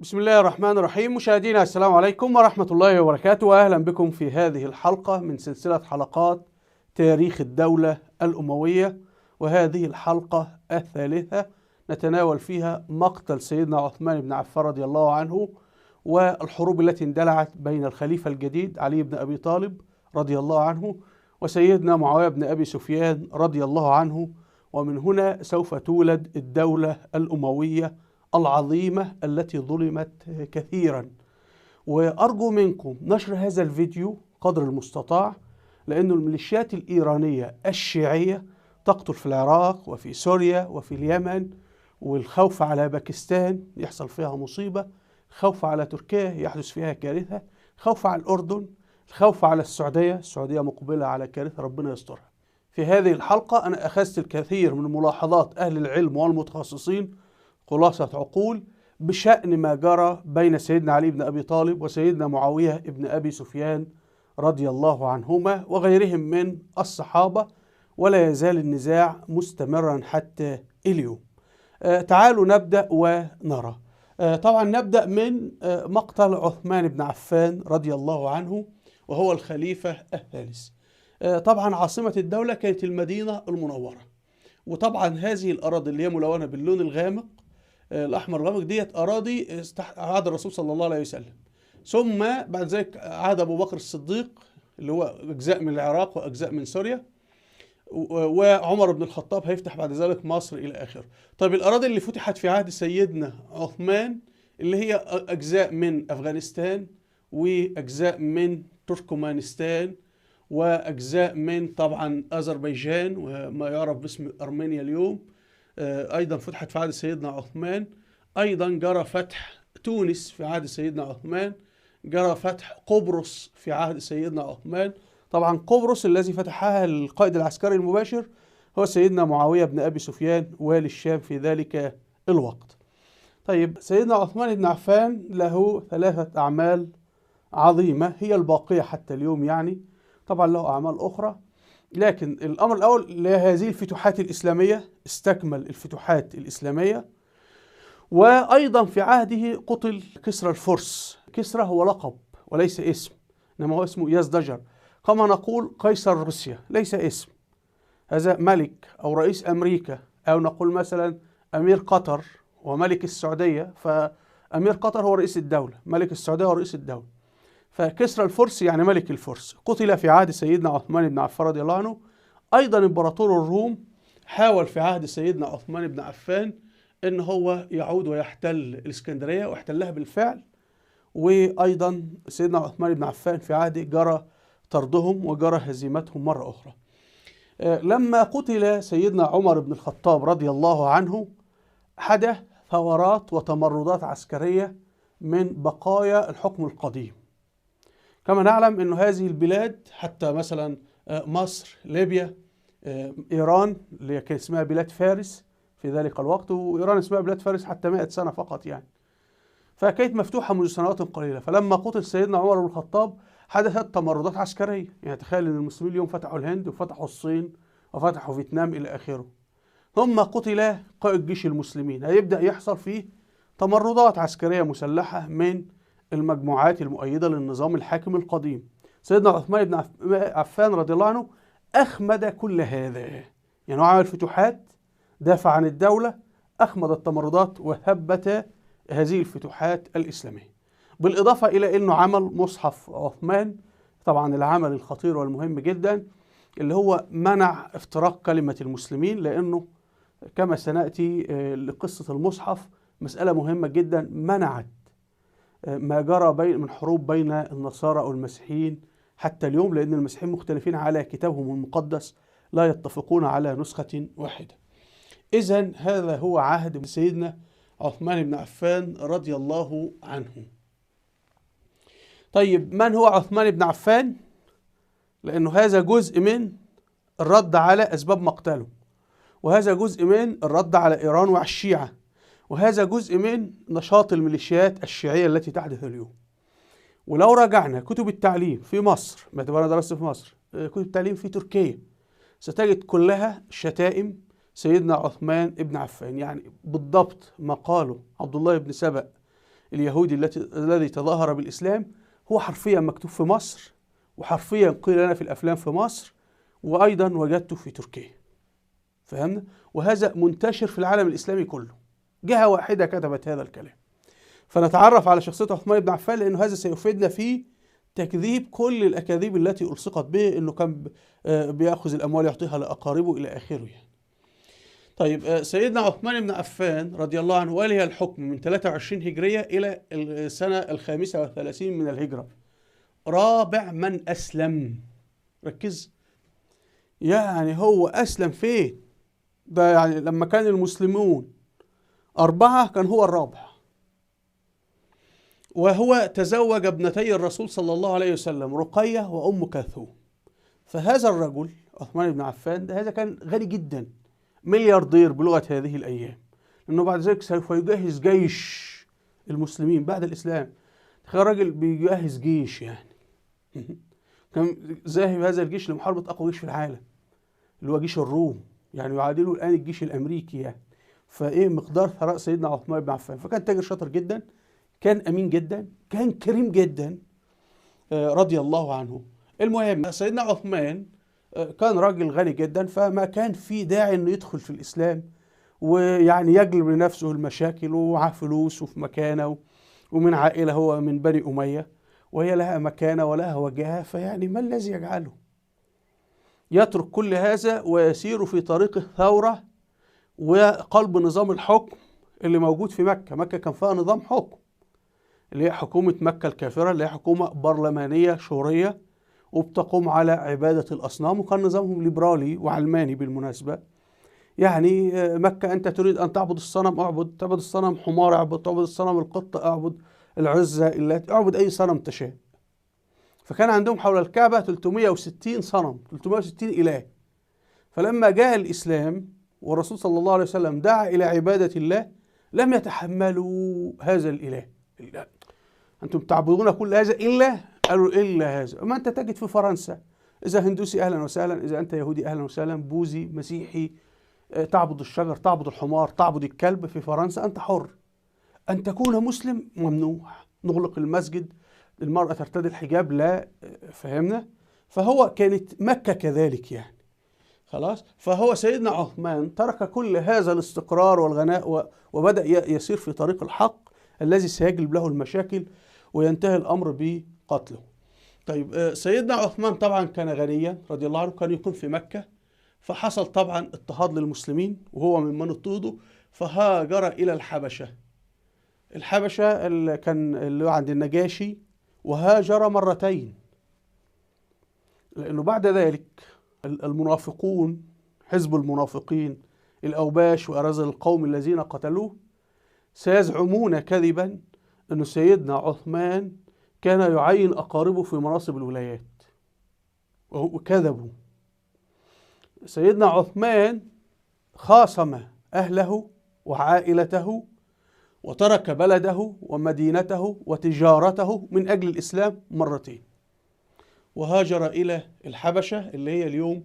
بسم الله الرحمن الرحيم. مشاهدينا السلام عليكم ورحمة الله وبركاته، وأهلا بكم في هذه الحلقة من سلسلة حلقات تاريخ الدولة الأموية. وهذه الحلقة الثالثة نتناول فيها مقتل سيدنا عثمان بن عفان رضي الله عنه، والحروب التي اندلعت بين الخليفة الجديد علي بن أبي طالب رضي الله عنه وسيدنا معاوية بن أبي سفيان رضي الله عنه. ومن هنا سوف تولد الدولة الأموية العظيمة التي ظلمت كثيرا. وأرجو منكم نشر هذا الفيديو قدر المستطاع، لأن الميليشيات الإيرانية الشيعية تقتل في العراق وفي سوريا وفي اليمن، والخوف على باكستان يحصل فيها مصيبة، الخوف على تركيا يحدث فيها كارثة، الخوف على الأردن، الخوف على السعودية مقبلة على كارثة ربنا يسترها. في هذه الحلقة أنا أخذت الكثير من ملاحظات أهل العلم والمتخصصين، خلاصة عقول بشأن ما جرى بين سيدنا علي بن أبي طالب وسيدنا معاوية بن أبي سفيان رضي الله عنهما وغيرهم من الصحابة، ولا يزال النزاع مستمرا حتى اليوم. تعالوا نبدأ ونرى. طبعا نبدأ من مقتل عثمان بن عفان رضي الله عنه، وهو الخليفة الثالث. طبعا عاصمة الدولة كانت المدينة المنورة، وطبعا هذه الأراضي اللي هي ملونة باللون الغامق الأحمر الغامق ديت أراضي عهد الرسول صلى الله عليه وسلم، ثم بعد ذلك عهد أبو بكر الصديق اللي هو أجزاء من العراق وأجزاء من سوريا، وعمر بن الخطاب هيفتح بعد ذلك مصر إلى آخره. طيب الأراضي اللي فتحت في عهد سيدنا عثمان اللي هي أجزاء من أفغانستان وأجزاء من تركمانستان وأجزاء من طبعا أذربيجان وما يعرف باسم أرمينيا اليوم، أيضا فتحت في عهد سيدنا عثمان. أيضا جرى فتح تونس في عهد سيدنا عثمان، جرى فتح قبرص في عهد سيدنا عثمان. طبعا قبرص الذي فتحها القائد العسكري المباشر هو سيدنا معاوية بن أبي سفيان والي الشام في ذلك الوقت. طيب سيدنا عثمان بن عفان له ثلاثة أعمال عظيمة هي الباقية حتى اليوم، يعني طبعا له أعمال أخرى، لكن الأمر الأول لهذه الفتوحات الإسلامية، استكمل الفتوحات الإسلامية. وأيضا في عهده قتل كسرى الفرس. كسرى هو لقب وليس اسم، إنما هو اسمه يزدجر، كما نقول قيصر روسيا ليس اسم، هذا ملك أو رئيس أمريكا، أو نقول مثلا أمير قطر وملك السعودية، فأمير قطر هو رئيس الدولة، ملك السعودية هو رئيس الدولة. فكسرى الفرس يعني ملك الفرس قتل في عهد سيدنا عثمان بن عفان رضي الله عنه. أيضا إمبراطور الروم حاول في عهد سيدنا عثمان بن عفان إن هو يعود ويحتل الإسكندرية، واحتلها بالفعل. وأيضا سيدنا عثمان بن عفان في عهده جرى طردهم وجرى هزيمتهم مرة أخرى. لما قتل سيدنا عمر بن الخطاب رضي الله عنه حدث ثورات وتمردات عسكرية من بقايا الحكم القديم. كما نعلم أن هذه البلاد حتى مثلا مصر، ليبيا، إيران اللي كان اسمها بلاد فارس في ذلك الوقت، وإيران اسمها بلاد فارس حتى 100 سنة فقط يعني، فكانت مفتوحة منذ سنوات قليلة. فلما قتل سيدنا عمر بن الخطاب حدثت تمردات عسكرية، يعني تخيل أن المسلمين اليوم فتحوا الهند وفتحوا الصين وفتحوا فيتنام إلى آخره، ثم قتل قائد جيش المسلمين، هيبدأ يحصل فيه تمردات عسكرية مسلحة من المجموعات المؤيدة للنظام الحاكم القديم. سيدنا عثمان بن عفان رضي الله عنه أخمد كل هذا، يعني هو عمل فتوحات، دافع عن الدولة، أخمد التمردات وثبت هذه الفتوحات الإسلامية. بالإضافة إلى أنه عمل مصحف عثمان، طبعا العمل الخطير والمهم جدا اللي هو منع افتراق كلمة المسلمين، لأنه كما سنأتي لقصة المصحف مسألة مهمة جدا منعت ما جرى من حروب بين النصارى والمسيحيين حتى اليوم، لأن المسيحيين مختلفين على كتابهم المقدس، لا يتفقون على نسخة واحدة. إذن هذا هو عهد سيدنا عثمان بن عفان رضي الله عنه. طيب من هو عثمان بن عفان؟ لأنه هذا جزء من الرد على أسباب مقتله، وهذا جزء من الرد على إيران وعلى الشيعة، وهذا جزء من نشاط الميليشيات الشيعية التي تحدث اليوم. ولو راجعنا كتب التعليم في مصر، باعتبار أنا درست في مصر، كتب التعليم في تركيا، ستجد كلها شتائم سيدنا عثمان بن عفان، يعني بالضبط ما قاله عبد الله بن سبأ اليهودي الذي تظاهر بالإسلام هو حرفيا مكتوب في مصر، وحرفيا قيل لنا في الأفلام في مصر، وأيضا وجدته في تركيا. فهمنا؟ وهذا منتشر في العالم الإسلامي كله، جهة واحدة كتبت هذا الكلام. فنتعرف على شخصية عثمان بن عفان، لأنه هذا سيفيدنا في تكذيب كل الأكاذيب التي ألصقت به، أنه كان بيأخذ الأموال يعطيها لأقاربه إلى آخره يعني. طيب، سيدنا عثمان بن عفان رضي الله عنه ولي الحكم من 23 هجرية إلى السنة 35 من الهجرة، رابع من أسلم. ركز، يعني هو أسلم فين؟ ده يعني لما كان المسلمون 4 كان هو الرابع. وهو تزوج ابنتي الرسول صلى الله عليه وسلم، رقية وأم كلثوم. فهذا الرجل عثمان بن عفان ده هذا كان غني جدا، ملياردير بلغة هذه الأيام، لأنه بعد ذلك سوف يجهز جيش المسلمين بعد الإسلام. تخيل راجل بيجهز جيش يعني كان ذاهب هذا الجيش لمحاربة أقوى جيش في العالم اللي هو جيش الروم، يعني يعادله الآن الجيش الأمريكي يعني. فإيه مقدار ثراء سيدنا عثمان بن عفان؟ فكان تاجر شاطر جدا، كان أمين جدا، كان كريم جدا، رضي الله عنه. المهم سيدنا عثمان كان راجل غني جدا، فما كان في داعي انه يدخل في الاسلام ويعني يجلب لنفسه المشاكل، ومعاه فلوس وفي مكانه ومن عائله هو من بني اميه، وهي لها مكانه ولها وجهه، فيعني ما الذي يجعله يترك كل هذا ويسير في طريق الثوره وقلب نظام الحكم اللي موجود في مكه؟ مكه كان فيها نظام حكم اللي هي حكومه مكه الكافره، اللي هي حكومه برلمانيه شوريه وبتقوم على عبادة الأصنام، وكان نظامهم ليبرالي وعلماني بالمناسبة. يعني مكة أنت تريد أن تعبد الصنم اعبد، تعبد الصنم حمار اعبد، تعبد الصنم القطة اعبد، العزة اللات اعبد أي صنم تشاء. فكان عندهم حول الكعبة 360 صنم، 360 إله. فلما جاء الإسلام والرسول صلى الله عليه وسلم دعا إلى عبادة الله، لم يتحملوا هذا الإله. أنتم تعبدون كل هذا قالوا إلا هذا. ما أنت تجد في فرنسا، إذا هندوسي أهلا وسهلا، إذا أنت يهودي أهلا وسهلا، بوذي مسيحي، تعبد الشجر، تعبد الحمار، تعبد الكلب. في فرنسا أنت حر، أن تكون مسلم ممنوع، نغلق المسجد، المرأة ترتدي الحجاب لا. فهمنا؟ فهو كانت مكة كذلك يعني. خلاص، فهو سيدنا عثمان ترك كل هذا الاستقرار والغناء وبدأ يسير في طريق الحق الذي سيجلب له المشاكل وينتهي الأمر بقتله. طيب، سيدنا عثمان طبعا كان غنيا رضي الله عنه، كان يقيم في مكة، فحصل طبعا اضطهاد للمسلمين وهو ممن اضطهدوا، فهاجر إلى الحبشة. الحبشة اللي هو عند النجاشي، وهاجر مرتين، لأنه بعد ذلك المنافقون، حزب المنافقين، الأوباش وأرذل القوم الذين قتلوه، سيزعمون كذبا أن سيدنا عثمان كان يعين أقاربه في مناصب الولايات، وكذبوا. سيدنا عثمان خاصم أهله وعائلته وترك بلده ومدينته وتجارته من أجل الإسلام مرتين، وهاجر إلى الحبشة اللي هي اليوم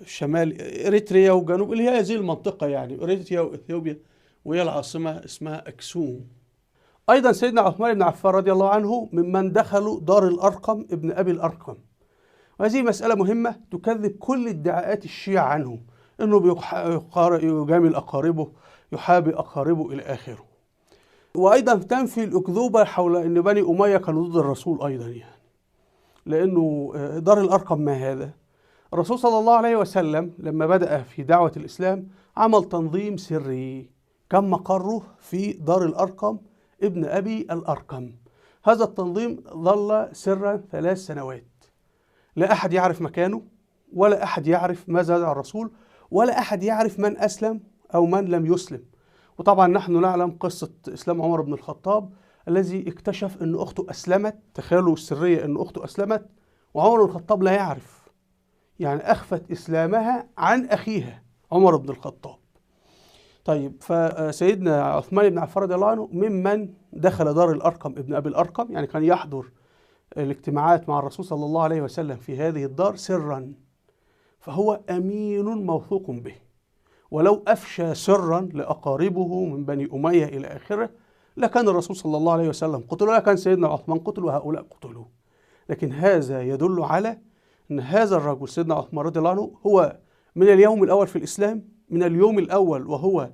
شمال إريتريا وجنوب، اللي هي هذه المنطقة يعني إريتريا وإثيوبيا، وهي العاصمة اسمها أكسوم. أيضا سيدنا عثمان بن عفان رضي الله عنه ممن دخلوا دار الأرقم ابن أبي الأرقم، وهذه مسألة مهمة تكذب كل ادعاءات الشيعة عنه، أنه يجامل أقاربه، يحابي أقاربه إلى آخره. وأيضا تنفي الأكذوبة حول أن بني أمية كانوا ضد الرسول أيضا يعني، لأنه دار الأرقم ما هذا؟ الرسول صلى الله عليه وسلم لما بدأ في دعوة الإسلام عمل تنظيم سري، كان مقره في دار الأرقم ابن أبي الأرقم. هذا التنظيم ظل سرا 3 سنوات، لا أحد يعرف مكانه، ولا أحد يعرف ماذا دعا الرسول، ولا أحد يعرف من أسلم أو من لم يسلم. وطبعا نحن نعلم قصة إسلام عمر بن الخطاب الذي اكتشف أن أخته أسلمت، تخيلوا السرية أن أخته أسلمت وعمر بن الخطاب لا يعرف، يعني أخفت إسلامها عن أخيها عمر بن الخطاب. طيب، فسيدنا عثمان بن عفان رضي الله عنه ممن دخل دار الأرقم ابن أبي الأرقم، يعني كان يحضر الاجتماعات مع الرسول صلى الله عليه وسلم في هذه الدار سرا، فهو أمين موثوق به، ولو أفشى سرا لأقاربه من بني أمية إلى آخره لا كان الرسول صلى الله عليه وسلم قتل ولا كان سيدنا عثمان قتل وهؤلاء قتلوا. لكن هذا يدل على أن هذا الرجل سيدنا عثمان رضي الله عنه هو من اليوم الأول في الإسلام، من اليوم الأول وهو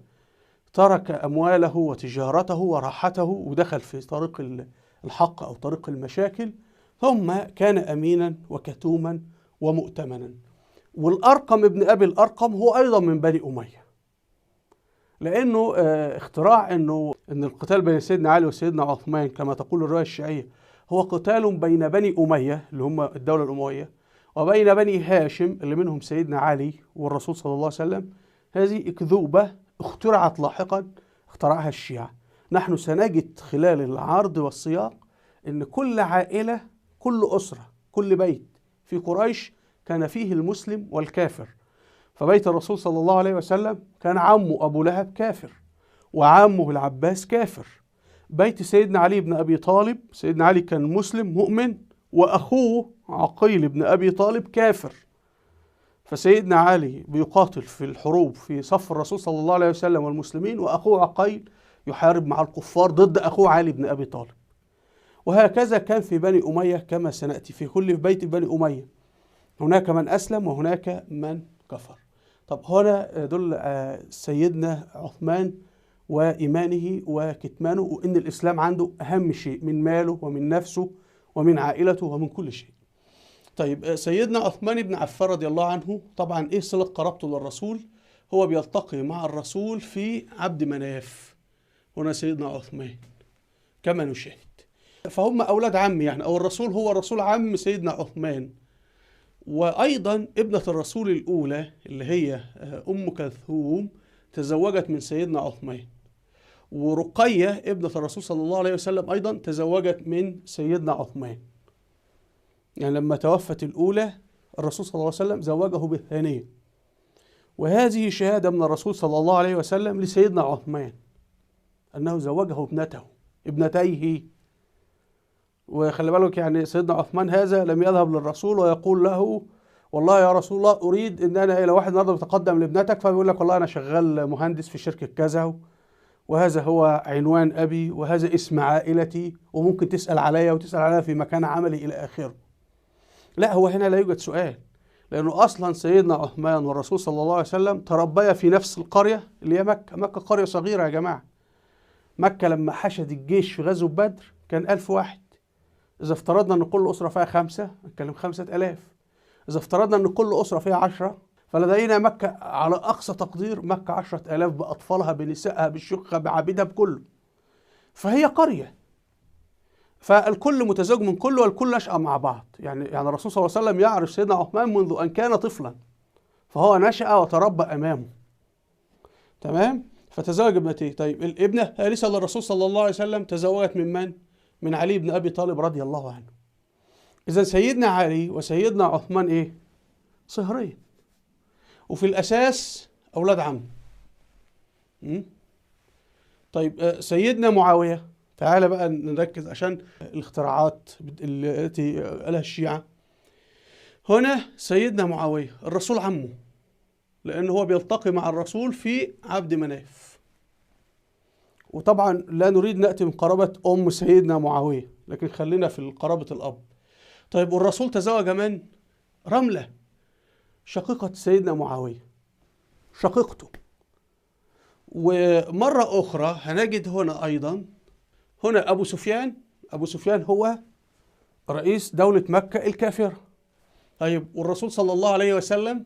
ترك أمواله وتجارته وراحته ودخل في طريق الحق أو طريق المشاكل، ثم كان أمينا وكتوما ومؤتمنا. والأرقم ابن أبي الأرقم هو أيضا من بني أمية، لأنه اختراع أن القتال بين سيدنا علي وسيدنا عثمان كما تقول الرواية الشيعية هو قتال بين بني أمية اللي هم الدولة الأموية وبين بني هاشم اللي منهم سيدنا علي والرسول صلى الله عليه وسلم. هذه أكذوبة اخترعت لاحقا، اخترعها الشيعة. نحن سنجد خلال العرض والسياق أن كل عائلة، كل أسرة، كل بيت في قريش كان فيه المسلم والكافر. فبيت الرسول صلى الله عليه وسلم كان عمه أبو لهب كافر وعمه العباس كافر. بيت سيدنا علي بن أبي طالب، سيدنا علي كان مسلم مؤمن وأخوه عقيل بن أبي طالب كافر. فسيدنا علي بيقاتل في الحروب في صف الرسول صلى الله عليه وسلم والمسلمين، وأخوه عقيل يحارب مع الكفار ضد أخوه علي بن أبي طالب. وهكذا كان في بني أمية كما سنأتي، في كل بيت بني أمية هناك من أسلم وهناك من كفر. طب هنا يدل سيدنا عثمان وإيمانه وكتمانه، وإن الإسلام عنده أهم شيء من ماله ومن نفسه ومن عائلته ومن كل شيء. طيب سيدنا عثمان بن عفان رضي الله عنه، طبعا إيه صلة قرابته للرسول؟ هو بيلتقي مع الرسول في عبد مناف، هنا سيدنا عثمان كما نشاهد. فهم أولاد عم يعني، أو الرسول هو رسول عم سيدنا عثمان. وأيضا ابنة الرسول الأولى اللي هي أم كلثوم تزوجت من سيدنا عثمان، ورقية ابنة الرسول صلى الله عليه وسلم أيضا تزوجت من سيدنا عثمان. يعني لما توفت الأولى الرسول صلى الله عليه وسلم زوجه بالثانية. وهذه شهادة من الرسول صلى الله عليه وسلم لسيدنا عثمان أنه زوجه ابنتيه. وخلي بالك يعني سيدنا عثمان هذا لم يذهب للرسول ويقول له والله يا رسول الله أريد إن أنا لو واحد النهارده بتقدم لابنتك فبيقول لك والله أنا شغال مهندس في شركة كذا وهذا هو عنوان أبي وهذا اسم عائلتي وممكن تسأل عليا وتسأل عليا في مكان عملي إلى آخره. لا، هو هنا لا يوجد سؤال، لأنه أصلا سيدنا عثمان والرسول صلى الله عليه وسلم تربيا في نفس القرية اللي هي مكة. مكة قرية صغيرة يا جماعة. مكة لما حشد الجيش في غزوة بدر كان 1000 واحد. إذا افترضنا أن كل أسرة فيها 5 نتكلم 5000. إذا افترضنا أن كل أسرة فيها 10 فلدينا مكة على أقصى تقدير مكة 10,000 بأطفالها بنسائها بالشيوخها بعبيدها بكله. فهي قرية، فالكل متزوج من كل والكل نشأ مع بعض. يعني الرسول صلى الله عليه وسلم يعرف سيدنا عثمان منذ أن كان طفلا، فهو نشأ وتربى أمامه. تمام؟ فتزوج ابنتيه. طيب الابنة الثالثة للرسول صلى الله عليه وسلم تزوجت من من؟ من علي بن أبي طالب رضي الله عنه. إذا سيدنا علي وسيدنا عثمان إيه؟ صهرين، وفي الأساس أولاد عم. طيب سيدنا معاوية، تعالى بقى نركز عشان الاختراعات التي قالها الشيعة. هنا سيدنا معاوية الرسول عمه، لأنه هو بيلتقي مع الرسول في عبد مناف. وطبعا لا نريد نأتي من قرابة أم سيدنا معاوية، لكن خلينا في قرابة الأب. طيب والرسول تزوج من؟ رملة شقيقة سيدنا معاوية، شقيقته. ومرة أخرى هنجد هنا أيضا هنا أبو سفيان. أبو سفيان هو رئيس دولة مكة الكافرة. طيب والرسول صلى الله عليه وسلم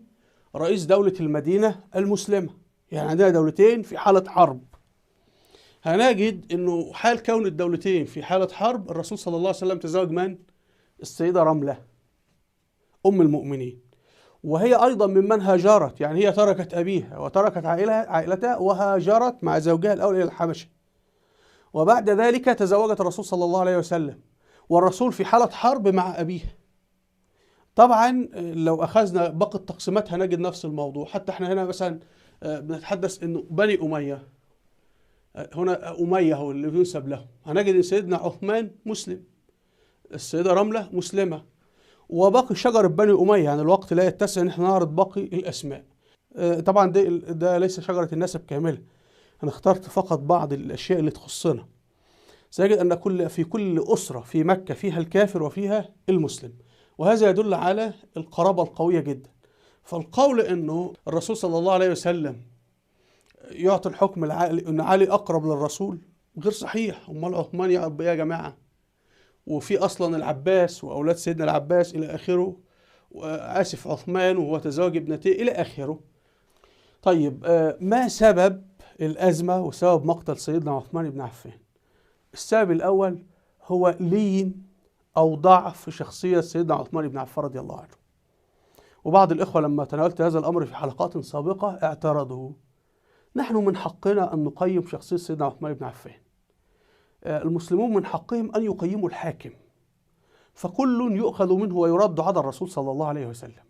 رئيس دولة المدينة المسلمة. يعني عندنا دولتين في حالة حرب. هنجد أنه حال كون الدولتين في حالة حرب الرسول صلى الله عليه وسلم تزوج من؟ السيدة رملة أم المؤمنين، وهي أيضا ممن هاجرت. يعني هي تركت أبيها وتركت عائلتها وهاجرت مع زوجها الأول إلى الحبشة، وبعد ذلك تزوجت الرسول صلى الله عليه وسلم والرسول في حالة حرب مع أبيها. طبعا لو أخذنا باقي التقسيمات هنجد نفس الموضوع. حتى احنا هنا مثلا بنتحدث انه بني أمية، هنا أمية هو اللي ينسب له. هنجد ان سيدنا عثمان مسلم، السيدة رملة مسلمة، وباقي شجرة بني أمية. يعني الوقت لا يتسع ان احنا نعرض باقي الأسماء. طبعا ده ليس شجرة النسب كاملة، أنا اخترت فقط بعض الأشياء اللي تخصنا. سيجد أن في كل أسرة في مكة فيها الكافر وفيها المسلم، وهذا يدل على القرابة القوية جدا. فالقول أنه الرسول صلى الله عليه وسلم يعطي الحكم العائلي أن علي أقرب للرسول غير صحيح. أمال عثمان يا جماعة؟ وفي أصلا العباس وأولاد سيدنا العباس إلى آخره، وآسف عثمان وهو تزوج ابنتيه إلى آخره. طيب ما سبب الأزمة وسبب مقتل سيدنا عثمان بن عفان؟ السبب الأول هو لين أو ضعف في شخصية سيدنا عثمان بن عفان رضي الله عنه. وبعض الإخوة لما تناولت هذا الأمر في حلقات سابقة اعترضوا. نحن من حقنا أن نقيم شخصية سيدنا عثمان بن عفان. المسلمون من حقهم أن يقيموا الحاكم، فكل يؤخذ منه ويرد على الرسول صلى الله عليه وسلم.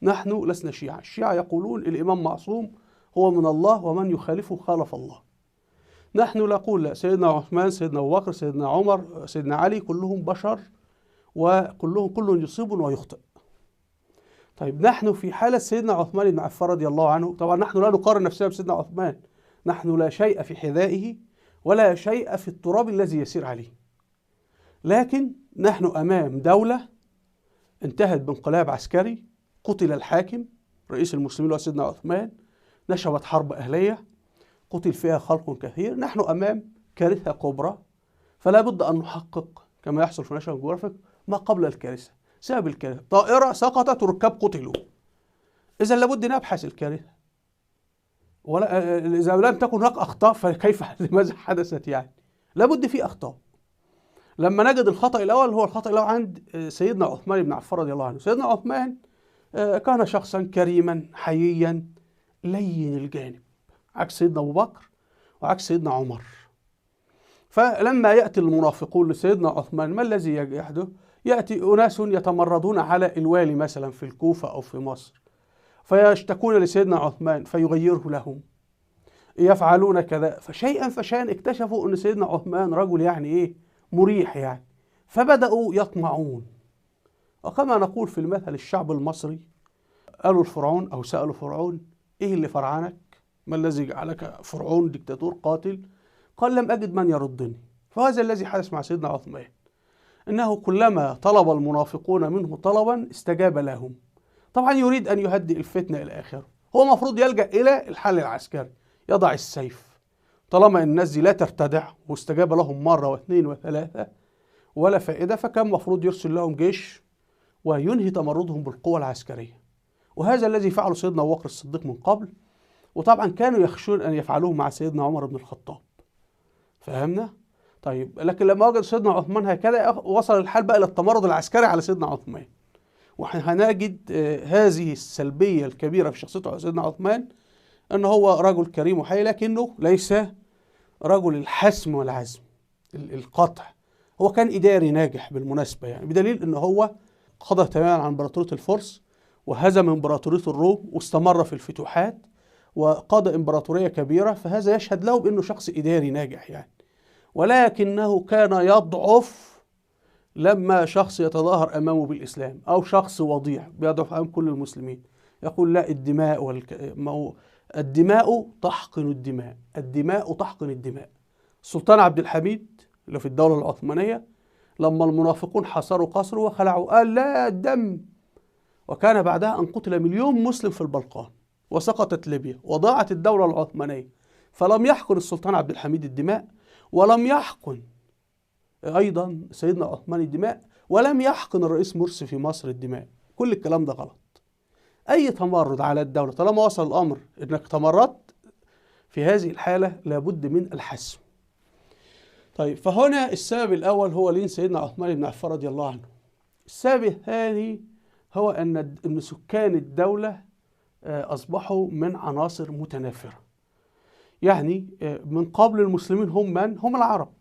نحن لسنا شيعة. الشيعة يقولون الإمام معصوم هو من الله ومن يخالفه خالف الله. نحن نقول لا، سيدنا عثمان، سيدنا أبو بكر، سيدنا عمر، سيدنا علي كلهم بشر كل يصيب ويخطئ. طيب نحن في حالة سيدنا عثمان بن عفان رضي الله عنه، طبعا نحن لا نقارن نفسنا بسيدنا عثمان، نحن لا شيء في حذائه ولا شيء في التراب الذي يسير عليه، لكن نحن أمام دولة انتهت بانقلاب عسكري، قتل الحاكم رئيس المسلمين سيدنا عثمان، نشبت حرب أهلية قتل فيها خلق كثير. نحن أمام كارثة كبرى، فلا بد أن نحقق كما يحصل في ناشونال جيوغرافيك ما قبل الكارثة. سبب الكارثة طائرة سقطت وركاب قتلوا، إذا لابد نبحث الكارثة، ولا إذا لم تكن هناك أخطاء فكيف لماذا حدثت؟ يعني لابد في أخطاء. لما نجد الخطأ الأول هو الخطأ الأول عند سيدنا عثمان بن عفان رضي الله عنه. سيدنا عثمان كان شخصا كريما حييا لين الجانب، عكس سيدنا أبو بكر وعكس سيدنا عمر. فلما يأتي المنافقون لسيدنا عثمان ما الذي يحدث؟ يأتي أناس يتمردون على الوالي مثلا في الكوفة أو في مصر، فيشتكون لسيدنا عثمان فيغيره لهم، يفعلون كذا. فشيئا فشيئا اكتشفوا أن سيدنا عثمان رجل يعني إيه؟ مريح يعني، فبدأوا يطمعون. وكما نقول في المثل الشعب المصري، قالوا الفرعون أو سألوا فرعون إيه اللي فرعنك؟ ما الذي جعلك فرعون ديكتاتور قاتل؟ قال لم أجد من يردني. فهذا الذي حدث مع سيدنا عثمان، إنه كلما طلب المنافقون منه طلبا استجاب لهم. طبعا يريد أن يهدئ الفتنة إلى آخره. هو مفروض يلجأ إلى الحل العسكري، يضع السيف طالما الناس دي لا ترتدع، واستجاب لهم مرة واثنين وثلاثة ولا فائدة، فكان مفروض يرسل لهم جيش وينهي تمردهم بالقوة العسكرية. وهذا الذي فعله سيدنا أبو بكر الصديق من قبل، وطبعا كانوا يخشون أن يفعلوه مع سيدنا عمر بن الخطاب. فهمنا؟ طيب لكن لما وجد سيدنا عثمان هكذا وصل الحال بقى إلى التمرد العسكري على سيدنا عثمان. وهنجد هذه السلبية الكبيرة في شخصية سيدنا عثمان، أنه هو رجل كريم وحي، لكنه ليس رجل الحسم والعزم القطع. هو كان إداري ناجح بالمناسبة، يعني بدليل أنه هو قضى تماما عن إمبراطورية الفرس وهزم إمبراطورية الروم واستمر في الفتوحات وقضى إمبراطورية كبيرة، فهذا يشهد له بأنه شخص إداري ناجح يعني. ولكنه كان يضعف لما شخص يتظاهر أمامه بالإسلام أو شخص وضيع بيضعف أمام كل المسلمين، يقول لا الدماء تحقن الدماء، الدماء تحقن الدماء. السلطان عبد الحميد اللي في الدولة العثمانية لما المنافقون حاصروا قصره وخلعوا قال لا الدم، وكان بعدها أن قتل 1,000,000 مسلم في البلقان وسقطت ليبيا وضاعت الدولة العثمانية. فلم يحقن السلطان عبد الحميد الدماء، ولم يحقن أيضا سيدنا عثمان الدماء، ولم يحقن الرئيس مرسي في مصر الدماء. كل الكلام ده غلط. أي تمرد على الدولة طالما وصل الأمر أنك تمردت، في هذه الحالة لابد من الحسم. طيب فهنا السبب الأول هو لين سيدنا عثمان بن عفان رضي الله عنه. السبب الثاني هو أن سكان الدولة أصبحوا من عناصر متنافرة. يعني من قبل المسلمين هم من؟ هم العرب،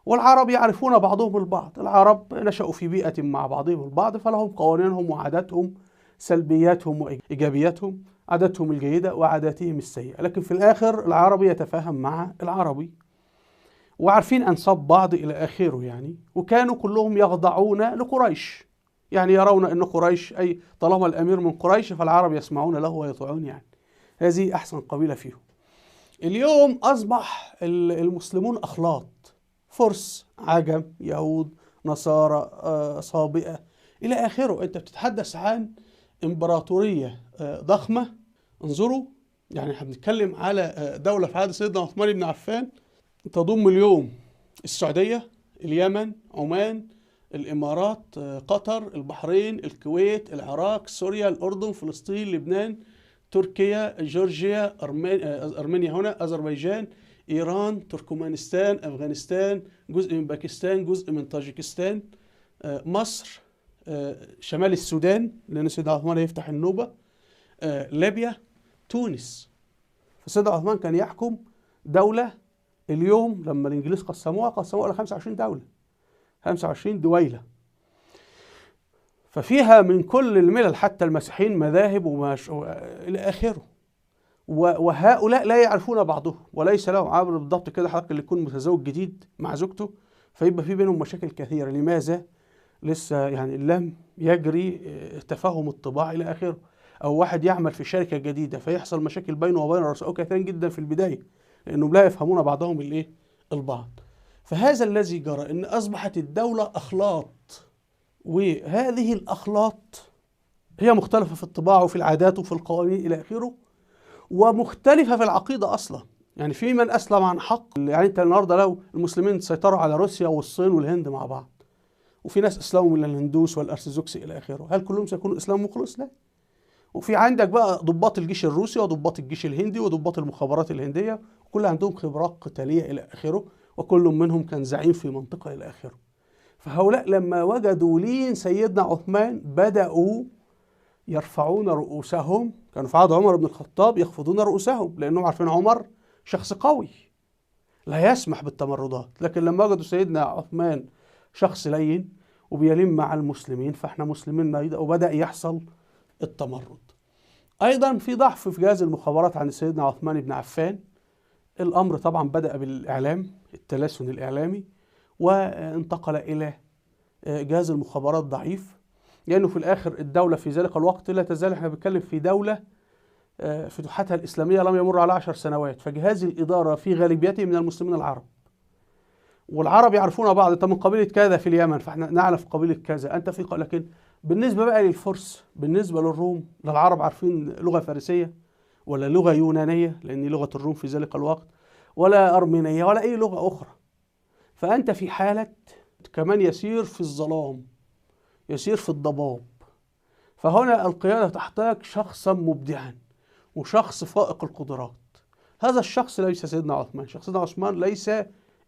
والعرب يعرفون بعضهم البعض. العرب نشأوا في بيئة مع بعضهم البعض، فلهم قوانينهم وعاداتهم، سلبياتهم وإيجابياتهم، عاداتهم الجيدة وعاداتهم السيئة. لكن في الآخر العربي يتفاهم مع العربي وعارفين أنساب بعض إلى آخره يعني. وكانوا كلهم يخضعون لقريش، يعني يرون أن قريش أي طالما الأمير من قريش فالعرب يسمعون له ويطيعون، يعني هذه أحسن قبيلة فيهم. اليوم أصبح المسلمون أخلاط، فرس، عجم، يهود، نصارى، صابئة إلى آخره. أنت بتتحدث عن إمبراطورية ضخمة. انظروا، يعني احنا بنتكلم على دولة في عهد سيدنا عثمان بن عفان تضم اليوم السعودية، اليمن، عمان، الإمارات، قطر، البحرين، الكويت، العراق، سوريا، الأردن، فلسطين، لبنان، تركيا، جورجيا، أرمينيا هنا، أذربيجان، إيران، تركمانستان، أفغانستان، جزء من باكستان، جزء من طاجيكستان، مصر، شمال السودان لأن سيدنا عثمان يفتح النوبة، ليبيا، تونس. فسيدنا عثمان كان يحكم دولة اليوم لما الإنجليز قسموها إلى 25 دولة، 25 دويلة، ففيها من كل الملل حتى المسيحيين، مذاهب إلى آخره. وهؤلاء لا يعرفون بعضهم وليس لهم عبر بالضبط كده. حضرتك اللي يكون متزوج جديد مع زوجته فيبقى في بينهم مشاكل كثيرة. لماذا؟ لسه يعني لم يجري تفاهم الطباع إلى آخره. أو واحد يعمل في شركة جديدة فيحصل مشاكل بينه وبين رؤسائه كثيرا جدا في البداية لأنهم لا يفهمون بعضهم البعض. فهذا الذي جرى أن أصبحت الدولة أخلاط، وهذه الأخلاط هي مختلفة في الطباع وفي العادات وفي القوانين إلى آخره، ومختلفة في العقيدة أصلا. يعني في من أسلم عن حق. يعني أنت النهاردة لو المسلمين سيطروا على روسيا والصين والهند مع بعض، وفي ناس أسلموا من الهندوس والأرثوذكس إلى آخره، هل كلهم سيكونوا إسلام مخلص؟ لا. وفي عندك بقى ضباط الجيش الروسي وضباط الجيش الهندي وضباط المخابرات الهندية، كل عندهم خبرات قتالية إلى آخره، وكل منهم كان زعيم في منطقة إلى آخره. فهؤلاء لما وجدوا لين سيدنا عثمان بدأوا يرفعون رؤوسهم. كانوا في عهد عمر بن الخطاب يخفضون رؤوسهم لأنهم عارفين عمر شخص قوي لا يسمح بالتمردات. لكن لما وجدوا سيدنا عثمان شخص لين وبيلين مع المسلمين، فاحنا مسلمين أيضا، وبدأ يحصل التمرد. أيضا في ضعف في جهاز المخابرات عند سيدنا عثمان بن عفان. الأمر طبعا بدأ بالإعلام، التلسن الإعلامي، وانتقل إلى جهاز المخابرات ضعيف، لأنه في الآخر الدولة في ذلك الوقت لا تزال، احنا بنتكلم في دولة فتوحاتها الإسلامية لم يمر على 10 سنوات، فجهاز الإدارة في غالبيته من المسلمين العرب، والعرب يعرفون بعض. أنت من قبيلة كذا في اليمن فاحنا نعرف قبيلة كذا، أنت في لكن بالنسبة بقى للفرس، بالنسبة للروم، لا العرب عارفين لغة فارسية ولا لغة يونانية لأن لغة الروم في ذلك الوقت، ولا أرمينية ولا أي لغة أخرى. فأنت في حالة كمان يسير في الظلام، يسير في الضباب. فهنا القيادة تحتاج شخصا مبدعا وشخص فائق القدرات. هذا الشخص ليس سيدنا عثمان. سيدنا عثمان ليس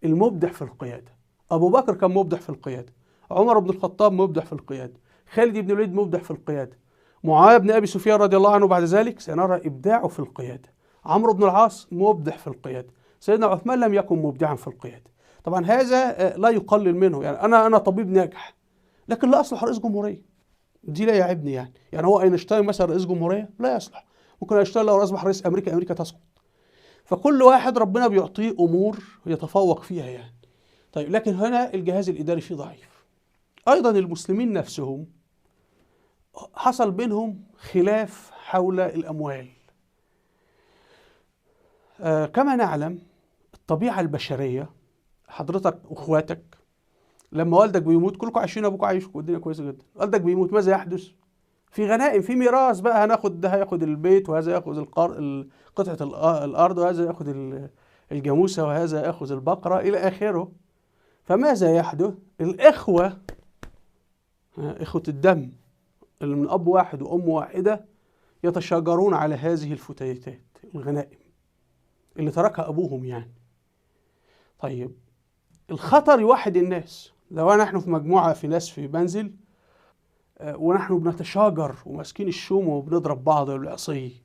المبدع في القيادة. أبو بكر كان مبدع في القيادة، عمر بن الخطاب مبدع في القيادة، خالد بن الوليد مبدع في القيادة، معاوية بن أبي سفيان رضي الله عنه بعد ذلك سنرى إبداعه في القيادة، عمرو بن العاص مبدع في القيادة. سيدنا عثمان لم يكن مبدعا في القيادة. طبعا هذا لا يقلل منه. يعني أنا طبيب ناجح لكن لا أصلح رئيس جمهورية، دي لا يعيبني. يعني هو أينشتاين مثلا رئيس جمهورية لا يصلح، ممكن أينشتاين لو أصبح رئيس أمريكا تسقط. فكل واحد ربنا بيعطيه أمور يتفوق فيها يعني. طيب لكن هنا الجهاز الإداري فيه ضعيف. أيضا المسلمين نفسهم حصل بينهم خلاف حول الأموال. كما نعلم الطبيعة البشرية، حضرتك وأخواتك لما والدك بيموت كلكم عايشين، أبوك عايش والدنيا كويسة جدا، والدك بيموت ماذا يحدث؟ في غنائم، في ميراث بقى، هناخد ده هياخد البيت وهذا ياخد قطعة الأرض وهذا ياخد الجاموسة وهذا ياخد البقرة إلى آخره. فماذا يحدث؟ الإخوة، إخوة الدم اللي من أب واحد وأم واحدة يتشاجرون على هذه الفتيتات الغنائم اللي تركها أبوهم يعني. طيب الخطر يوحد الناس. لو نحن في مجموعة في ناس في منزل ونحن بنتشاجر وماسكين الشوم وبنضرب بعض بالعصي،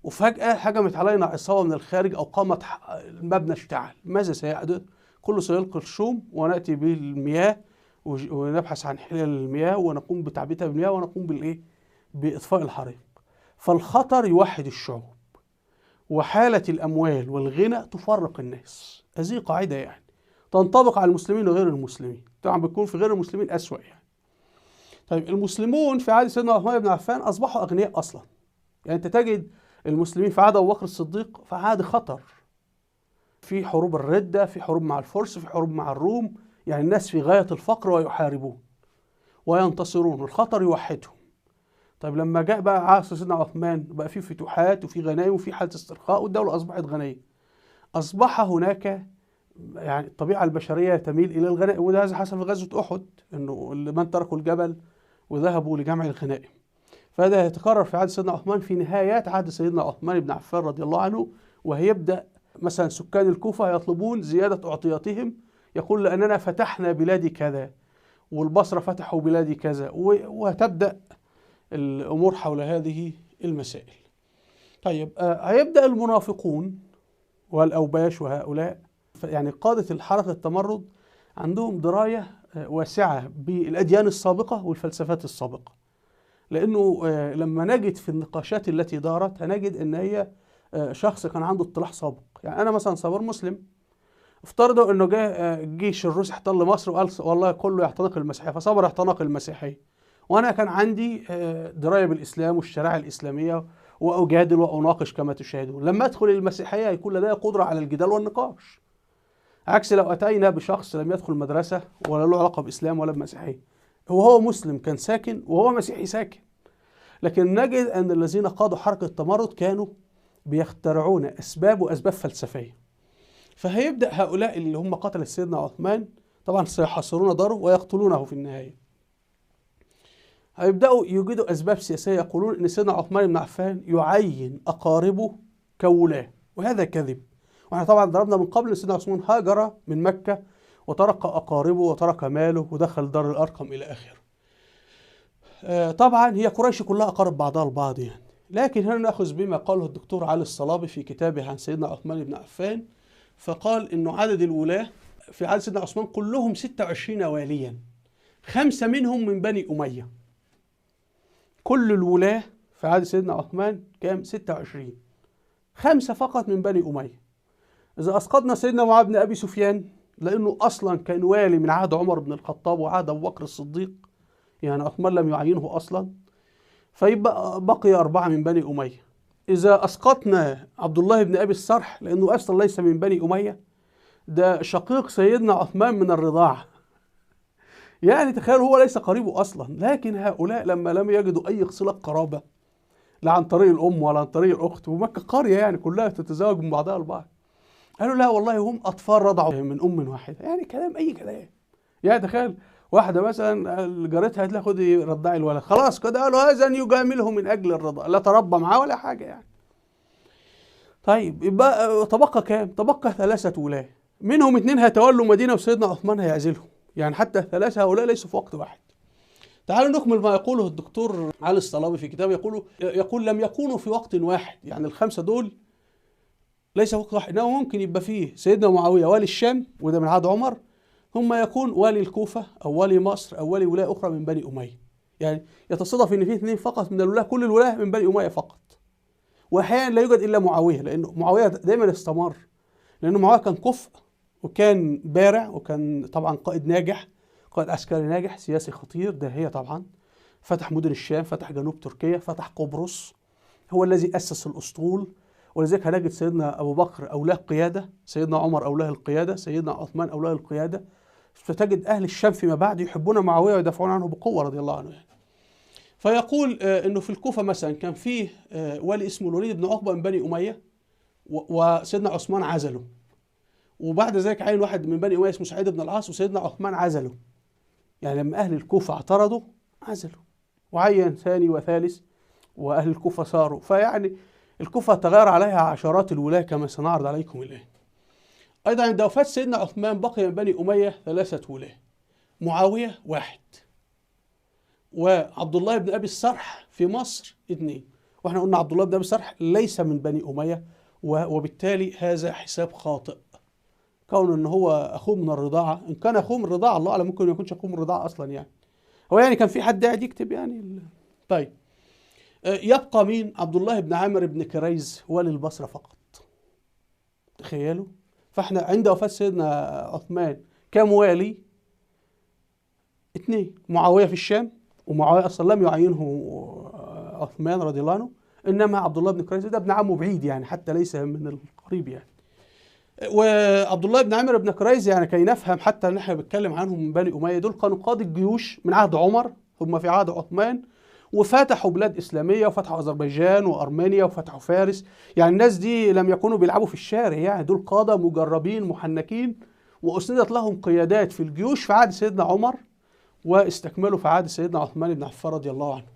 وفجأة هجمت علينا عصابة من الخارج أو قامت المبنى اشتعل، ماذا سيحدث؟ كله سيلقي الشوم ونأتي بالمياه ونبحث عن حلال المياه ونقوم بتعبئتها بالمياه ونقوم بإطفاء الحريق. فالخطر يوحد الشعوب، وحالة الأموال والغنى تفرق الناس. هذه قاعدة يعني تنطبق على المسلمين وغير المسلمين، طبعا بتكون في غير المسلمين أسوأ يعني. طيب المسلمون في عهد سيدنا عثمان بن عفان أصبحوا أغنياء أصلا. يعني أنت تجد المسلمين في عهد أبو بكر الصديق في عهد خطر، في حروب الردة، في حروب مع الفرس، في حروب مع الروم، يعني الناس في غاية الفقر ويحاربون وينتصرون، والخطر يوحدهم. طيب لما جاء بقى عصر سيدنا عثمان بقى في فتوحات وفي غنائم وفي حالة استرخاء والدولة أصبحت غنية، أصبح هناك يعني الطبيعة البشرية تميل إلى الغنائم، وده هذا حصل في غزوة أحد، إنه من تركوا الجبل وذهبوا لجمع الغنائم. فهذا يتكرر في عهد سيدنا عثمان في نهايات عهد سيدنا عثمان بن عفان رضي الله عنه، وهيبدأ مثلا سكان الكوفة يطلبون زيادة أعطياتهم، يقول لأننا فتحنا بلادي كذا والبصرة فتحوا بلادي كذا، وتبدأ الأمور حول هذه المسائل. طيب هيبدأ المنافقون والأوباش وهؤلاء يعني قادة الحركة التمرد عندهم دراية واسعة بالأديان السابقة والفلسفات السابقة، لأنه لما نجد في النقاشات التي دارت هنجد أن هي شخص كان عنده اطلاع سابق. يعني أنا مثلا صبر مسلم، افترضوا أنه جاء الجيش الروسي احتل مصر وقال والله كله يعتنق المسيحية، فصبر اعتنق المسيحية، وأنا كان عندي دراية بالإسلام والشريعة الإسلامية وأجادل وأناقش كما تشاهدون. لما أدخل المسيحية يكون لدي قدرة على الجدال والنقاش، عكس لو أتينا بشخص لم يدخل مدرسة ولا له علاقة بإسلام ولا بمسيحية، وهو مسلم كان ساكن وهو مسيحي ساكن. لكن نجد أن الذين قادوا حركة التمرد كانوا بيخترعون أسباب وأسباب فلسفية. فهيبدأ هؤلاء اللي هم قتلوا سيدنا عثمان طبعا سيحاصرون داره ويقتلونه في النهاية. هيبدأوا يوجدوا أسباب سياسية، يقولون أن سيدنا عثمان بن عفان يعين أقاربه كولاة، وهذا كذب. واحنا طبعا ضربنا من قبل أن سيدنا عثمان هاجر من مكة وترك أقاربه وترك ماله ودخل دار الأرقم إلى آخره. طبعا هي قريش كلها أقارب بعضها البعض يعني، لكن هنا نأخذ بما قاله الدكتور علي الصلابي في كتابه عن سيدنا عثمان بن عفان، فقال إنه عدد الولاة في عهد سيدنا عثمان كلهم 26 واليا، 5 منهم من بني أمية. كل الولاة في عهد سيدنا عثمان كام؟ 26، 5 فقط من بني أمية. إذا أسقطنا سيدنا معاذ بن أبي سفيان لأنه أصلا كان والي من عهد عمر بن الخطاب وعهد أبو بكر الصديق، يعني عثمان لم يعينه أصلا، فيبقى بقي 4 من بني أمية. إذا أسقطنا عبد الله بن أبي السرح لأنه أصلا ليس من بني أمية، ده شقيق سيدنا عثمان من الرضاعة، يعني تخيل هو ليس قريبه أصلا. لكن هؤلاء لما لم يجدوا أي صلة قرابة لا عن طريق الأم ولا عن طريق الأخت، ومكة قرية يعني كلها تتزوج من بعضها البعض، قالوا لا والله هم أطفال رضعوا من أم واحدة. يعني كلام أي كلام. يعني تخيل واحدة مثلا جارتها قالت لها خدي رضعي الولد، خلاص كده قالوا هذا يجامله من أجل الرضا، لا تربى معاه ولا حاجة يعني. طيب يبقى تبقى كام؟ تبقى 3 ولاة، منهم 2 هيتولوا مدينة وسيدنا عثمان هيعزلهم، يعني حتى 3 هؤلاء ليسوا في وقت واحد. تعالوا نكمل ما يقوله الدكتور علي الصلابي في كتابه، يقول لم يكونوا في وقت واحد، يعني ال5 دول ليس وقت واحد، انه ممكن يبقى فيه سيدنا معاوية والي الشام وده من عهد عمر، ثم يكون والي الكوفة أو والي مصر أو والي ولاية أخرى من بني أمية. يعني يتصادف إن فيه 2 فقط من الولاة، كل الولاة من بني أمية فقط. وأحيانا لا يوجد إلا معاوية، لأنه معاوية دائما استمر، لأنه معاوية كان كفء وكان بارع وكان طبعا قائد ناجح، قائد عسكري ناجح، سياسي خطير، داهية طبعا، فتح مدن الشام، فتح جنوب تركيا، فتح قبرص، هو الذي أسس الأسطول. ولذلك هنجد سيدنا أبو بكر أولاه القيادة، سيدنا عمر أولاه القيادة، سيدنا عثمان أولاه القيادة. فتجد أهل الشام فيما بعد يحبون معاوية ويدافعون عنه بقوة رضي الله عنه يعني. فيقول إنه في الكوفة مثلا كان فيه والي اسمه الوليد بن عقبة من بني أمية، وسيدنا عثمان عزله، وبعد ذلك عين واحد من بني أمية اسمه سعيد بن العاص وسيدنا عثمان عزله. يعني لما أهل الكوفة اعترضوا عزلوا، وعين ثاني وثالث وأهل الكوفة صاروا. فيعني الكوفة تغير عليها عشرات الولاة كما سنعرض عليكم الآن. أيضا عند وفاة سيدنا عثمان بقي من بني أمية 3 ولاة، معاوية 1 وعبد الله بن أبي السرح في مصر 2. وإحنا قلنا عبد الله بن أبي السرح ليس من بني أمية، وبالتالي هذا حساب خاطئ، كون أنه هو أخوه من الرضاعة. إن كان أخوه من الرضاعة الله أعلم، ممكن ما يكونش أخوه من الرضاعة أصلا يعني، هو يعني كان في حد قاعد يكتب يعني. طيب يبقى مين؟ عبد الله بن عامر بن كريز والي البصرة فقط، تخيلوا. فاحنا عند وفاة سيدنا عثمان كم والي؟ 2، معاوية في الشام، ومعاوية أصلا لم يعينه عثمان رضي الله عنه، إنما عبد الله بن كريز ده ابن عمه بعيد يعني، حتى ليس من القريب يعني. وعبد الله بن عامر بن كريز، يعني كي نفهم حتى ان احنا بنتكلم عنهم من بني اميه، دول كانوا قاده الجيوش من عهد عمر ثم في عهد عثمان، وفتحوا بلاد اسلاميه وفتحوا اذربيجان وارمينيا وفتحوا فارس. يعني الناس دي لم يكونوا بيلعبوا في الشارع، يعني دول قاده مجربين محنكين، واسندت لهم قيادات في الجيوش في عهد سيدنا عمر، واستكملوا في عهد سيدنا عثمان بن عفان رضي الله عنه.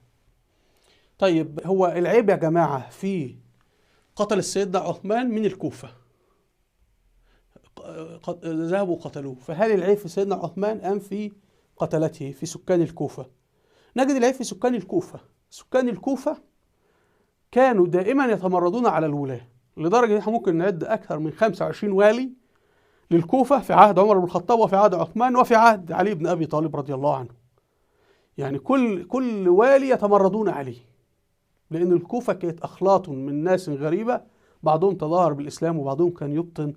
طيب هو العيب يا جماعه في قتل سيدنا عثمان من الكوفه، ذهبوا وقتلوه، فهل العيب في سيدنا عثمان أم في قتلته في سكان الكوفة؟ نجد العيب في سكان الكوفة. سكان الكوفة كانوا دائما يتمردون على الولاة، لدرجة ان احنا ممكن نعد أكثر من 25 والي للكوفة في عهد عمر بن الخطاب وفي عهد عثمان وفي عهد علي بن أبي طالب رضي الله عنه. يعني كل والي يتمردون عليه، لأن الكوفة كانت أخلاط من ناس غريبة، بعضهم تظاهر بالإسلام وبعضهم كان يبطن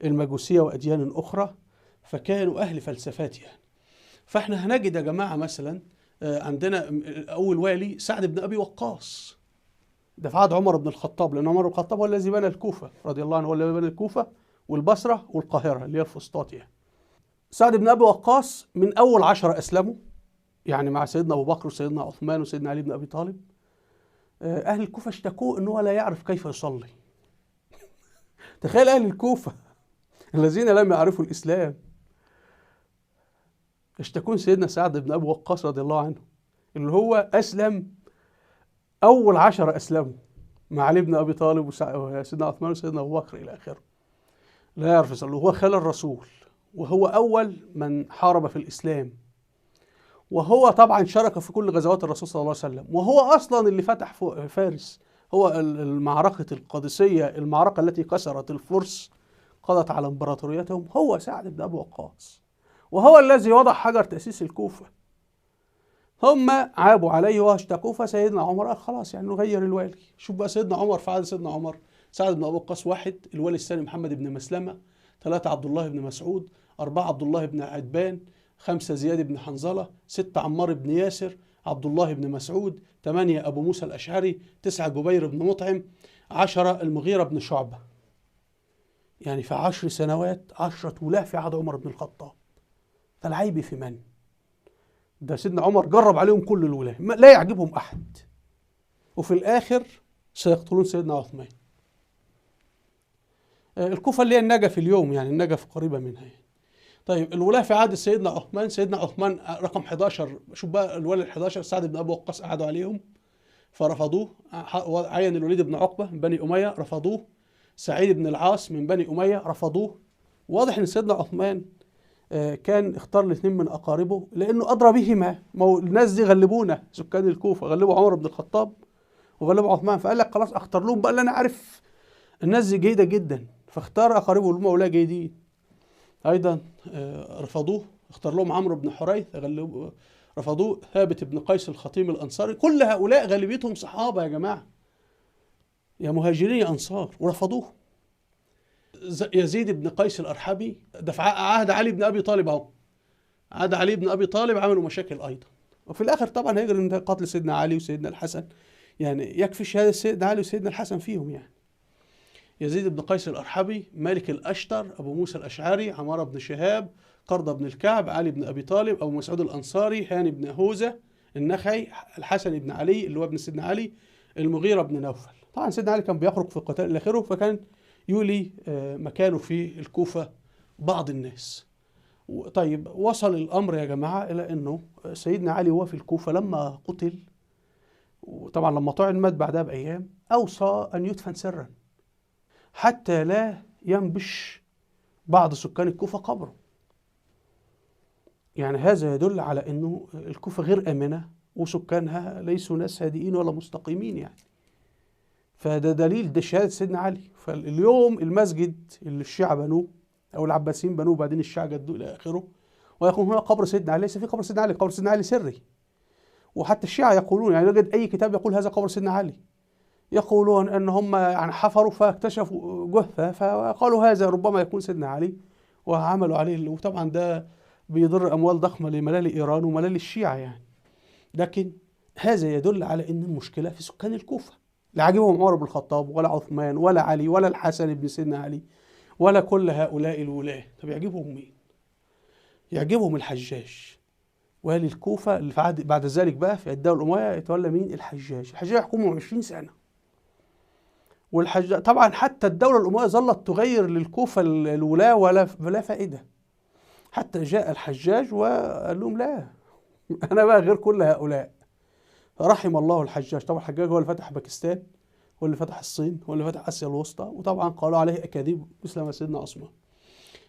المجوسية وأديان أخرى، فكانوا أهل فلسفات يعني. فإحنا هنجد يا جماعة مثلا عندنا أول والي سعد بن أبي وقاص، ده في عهد عمر بن الخطاب، لأن عمر بن الخطاب هو الذي بنى الكوفة رضي الله عنه، هو الذي بنى الكوفة والبصرة والقاهرة اللي هي الفسطاط يعني. سعد بن أبي وقاص من أول 10 أسلموا، يعني مع سيدنا أبو بكر وسيدنا عثمان وسيدنا علي بن أبي طالب. أهل الكوفة اشتكوه أنه لا يعرف كيف يصلي. تخيل أهل الكوفة الذين لم يعرفوا الإسلام يشتكون سيدنا سعد بن أبي وقاص رضي الله عنه، اللي هو أسلم أول 10 أسلموا مع علي بن أبي طالب وسيدنا عثمان وسيدنا أبو بكر إلى آخره. لا يعرف يصلي، هو خال الرسول، وهو أول من حارب في الإسلام، وهو طبعا شارك في كل غزوات الرسول صلى الله عليه وسلم، وهو أصلا اللي فتح فارس. هو المعركة القادسية، المعركة التي كسرت الفرس قضت على امبراطوريتهم، هو سعد بن أبي وقاص، وهو الذي وضع حجر تأسيس الكوفة. هم عابوا عليه واشتكوه، فسيدنا عمر قال خلاص يعني نغير الوالي. شوف بقى سيدنا عمر في عهد سيدنا عمر، سعد بن أبي وقاص 1، الوالي الثاني محمد بن مسلمة، 3 عبد الله بن مسعود، 4 عبد الله بن عتبان، 5 زياد بن حنظلة، 6 عمار بن ياسر، عبد الله بن مسعود، 8 أبو موسى الأشعري، 9 جبير بن مطعم، 10 المغيرة بن شعبة. يعني في 10 سنوات 10 ولاة في عهد عمر بن الخطاب. فالعيب في من؟ ده سيدنا عمر جرب عليهم كل الولاة، لا يعجبهم أحد، وفي الآخر سيقتلون سيدنا عثمان. الكوفة اللي هي النجف اليوم، يعني النجف قريبة منها يعني. طيب الولاة في عهد سيدنا عثمان، سيدنا عثمان رقم 11، شوف بقى الولي ال11 سعد بن أبي وقاص قعدوا عليهم فرفضوه، عين الوليد بن عقبة من بني أمية رفضوه، سعيد بن العاص من بني أمية رفضوه. واضح ان سيدنا عثمان كان اختار الاثنين من اقاربه لانه ادرى بهما. ما هو الناس دي غلبونا، سكان الكوفه غلبوا عمر بن الخطاب وغلبوا عثمان، فقال لك خلاص اختار لهم بقى اللي انا عارف الناس دي جيده جدا، فاختار اقاربه اللي هم اولاد جيدين. ايضا رفضوه، اختار لهم عمرو بن حريث رفضوه، ثابت بن قيس الخطيم الانصاري. كل هؤلاء غالبيتهم صحابه يا جماعه، يا مهاجرين يا انصار، ورفضوه. يزيد بن قيس الأرحبي ده في عهد علي بن أبي طالب أهو، عهد علي بن أبي طالب عملوا مشاكل أيضا، وفي الآخر طبعا هيجري إن قتل سيدنا علي وسيدنا الحسن، يعني يكفي شهادة سيدنا علي وسيدنا الحسن فيهم يعني. يزيد بن قيس الأرحبي، مالك الأشتر، أبو موسى الأشعري، عمارة بن شهاب، قرضة بن الكعب، علي بن أبي طالب، أبو مسعود الأنصاري، هاني بن هوزة النخعي، الحسن بن علي اللي هو ابن سيدنا علي، المغيرة بن نوفل. طبعا سيدنا علي كان بيخرج في القتال إلى آخره، فكان يولي مكانه في الكوفة بعض الناس. طيب وصل الأمر يا جماعة إلى أنه سيدنا علي هو في الكوفة لما قتل، وطبعا لما طعن مات بعدها بأيام، أوصى أن يدفن سرا حتى لا ينبش بعض سكان الكوفة قبره. يعني هذا يدل على أنه الكوفة غير آمنة وسكانها ليسوا ناس هادئين ولا مستقيمين يعني. فده دليل، ده شهادة سيدنا علي. فاليوم المسجد اللي الشيعة بنوه أو العباسيين بنوه بعدين الشيعة جدوه إلى آخره، ويكون هنا قبر سيدنا علي، ليس في قبر سيدنا علي، قبر سيدنا علي سري. وحتى الشيعة يقولون، يعني يوجد أي كتاب يقول هذا قبر سيدنا علي، يقولون أن هم يعني حفروا فاكتشفوا جثة فقالوا هذا ربما يكون سيدنا علي وعملوا عليه. وطبعا ده بيضر أموال ضخمة لملال إيران وملال الشيعة يعني. لكن هذا يدل على أن المشكلة في سكان الكوفة، لا عجبهم عمر بن الخطاب ولا عثمان ولا علي ولا الحسن بن سيدنا علي ولا كل هؤلاء الولاة. طب يعجبهم مين؟ يعجبهم الحجاج والي الكوفة اللي في عهد بعد ذلك بقى في الدولة الأموية يتولى مين؟ الحجاج. الحجاج يحكمهم 20 سنة. والحجاج طبعا حتى الدولة الأموية ظلت تغير للكوفة الولاة ولا فائدة، حتى جاء الحجاج وقال لهم لا، أنا بقى غير كل هؤلاء. رحم الله الحجاج. طبعا الحجاج هو اللي فتح باكستان، هو اللي فتح الصين، هو اللي فتح آسيا الوسطى، وطبعا قالوا عليه أكاذيب مثل ما سيدنا عثمان.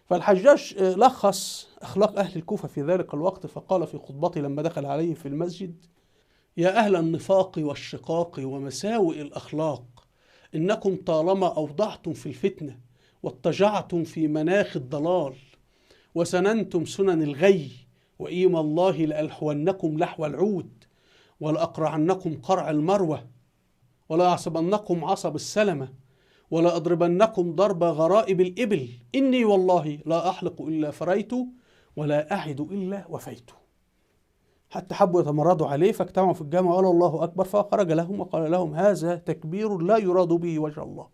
فالحجاج لخص أخلاق أهل الكوفة في ذلك الوقت، فقال في خطبته لما دخل عليه في المسجد: يا أهل النفاق والشقاق ومساوئ الأخلاق، إنكم طالما أوضعتم في الفتنة واتجعتم في مناخ الضلال وسننتم سنن الغي، وإيم الله لألحونكم لحو العود ولأقرعنكم قرع المروة ولا أعصبنكم عصب السلمة ولا أضربنكم ضرب غرائب الإبل، إني والله لا أحلق إلا فريت ولا أعد إلا وفيت. حتى حبوا يتمردوا عليه فاجتمعوا في الجامع وقالوا الله أكبر، فخرج لهم وقال لهم: هذا تكبير لا يراد به وجه الله.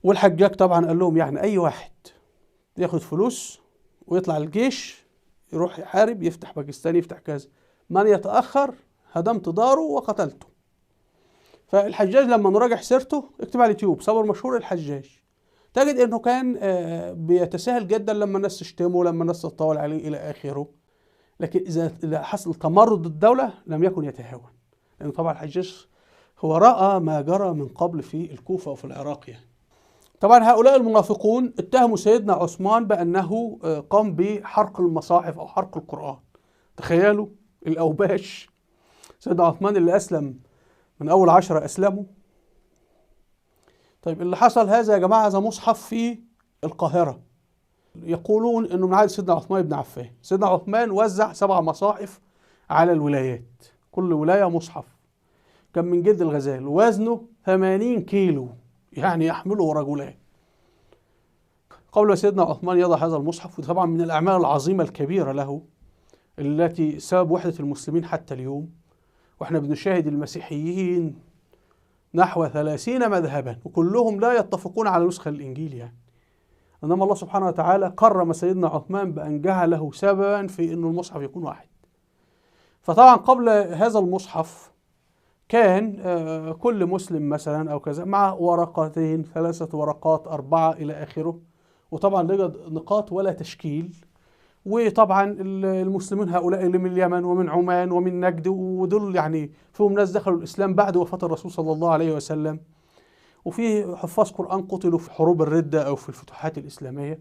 والحجاج طبعا قال لهم: يعني أي واحد ياخد فلوس ويطلع الجيش يروح يحارب، يفتح باكستان، يفتح كذا، من يتأخر هدمت داره وقتلته. فالحجاج لما نراجع سيرته، اكتب على اليوتيوب صبر مشهور الحجاج، تجد انه كان بيتساهل جدا لما الناس تشتمه، لما الناس تتطاول عليه الى اخره. لكن اذا حصل تمرد الدوله لم يكن يتهاون، لان طبعا الحجاج هو راى ما جرى من قبل في الكوفه وفي العراق يعني. طبعا هؤلاء المنافقون اتهموا سيدنا عثمان بانه قام بحرق المصاحف او حرق القران. تخيلوا الاوباش، سيدنا عثمان اللي اسلم من أول 10 أسلموا. طيب اللي حصل هذا يا جماعة، هذا مصحف في القاهرة، يقولون إنه من عهد سيدنا عثمان بن عفان. سيدنا عثمان وزع 7 مصاحف على الولايات، كل ولاية مصحف، كان من جلد الغزال، وزنه 80 كيلو، يعني يحمله رجلان. قبل ما سيدنا عثمان يضع هذا المصحف، وطبعا من الأعمال العظيمة الكبيرة له التي سبب وحدة المسلمين حتى اليوم، واحنا بنشاهد المسيحيين نحو 30 مذهبا وكلهم لا يتفقون على نسخة الإنجيل يعني. إنما الله سبحانه وتعالى كرم سيدنا عثمان بأن جعله سببا في أن المصحف يكون واحد. فطبعا قبل هذا المصحف كان كل مسلم مثلا أو كذا مع ورقتين، 3 ورقات، 4 إلى آخره، وطبعا لا يوجد نقاط ولا تشكيل. وطبعا المسلمين هؤلاء اللي من اليمن ومن عمان ومن نجد، ودول يعني فيهم ناس دخلوا الإسلام بعد وفاة الرسول صلى الله عليه وسلم، وفي حفاظ قرآن قتلوا في حروب الردة أو في الفتوحات الإسلامية.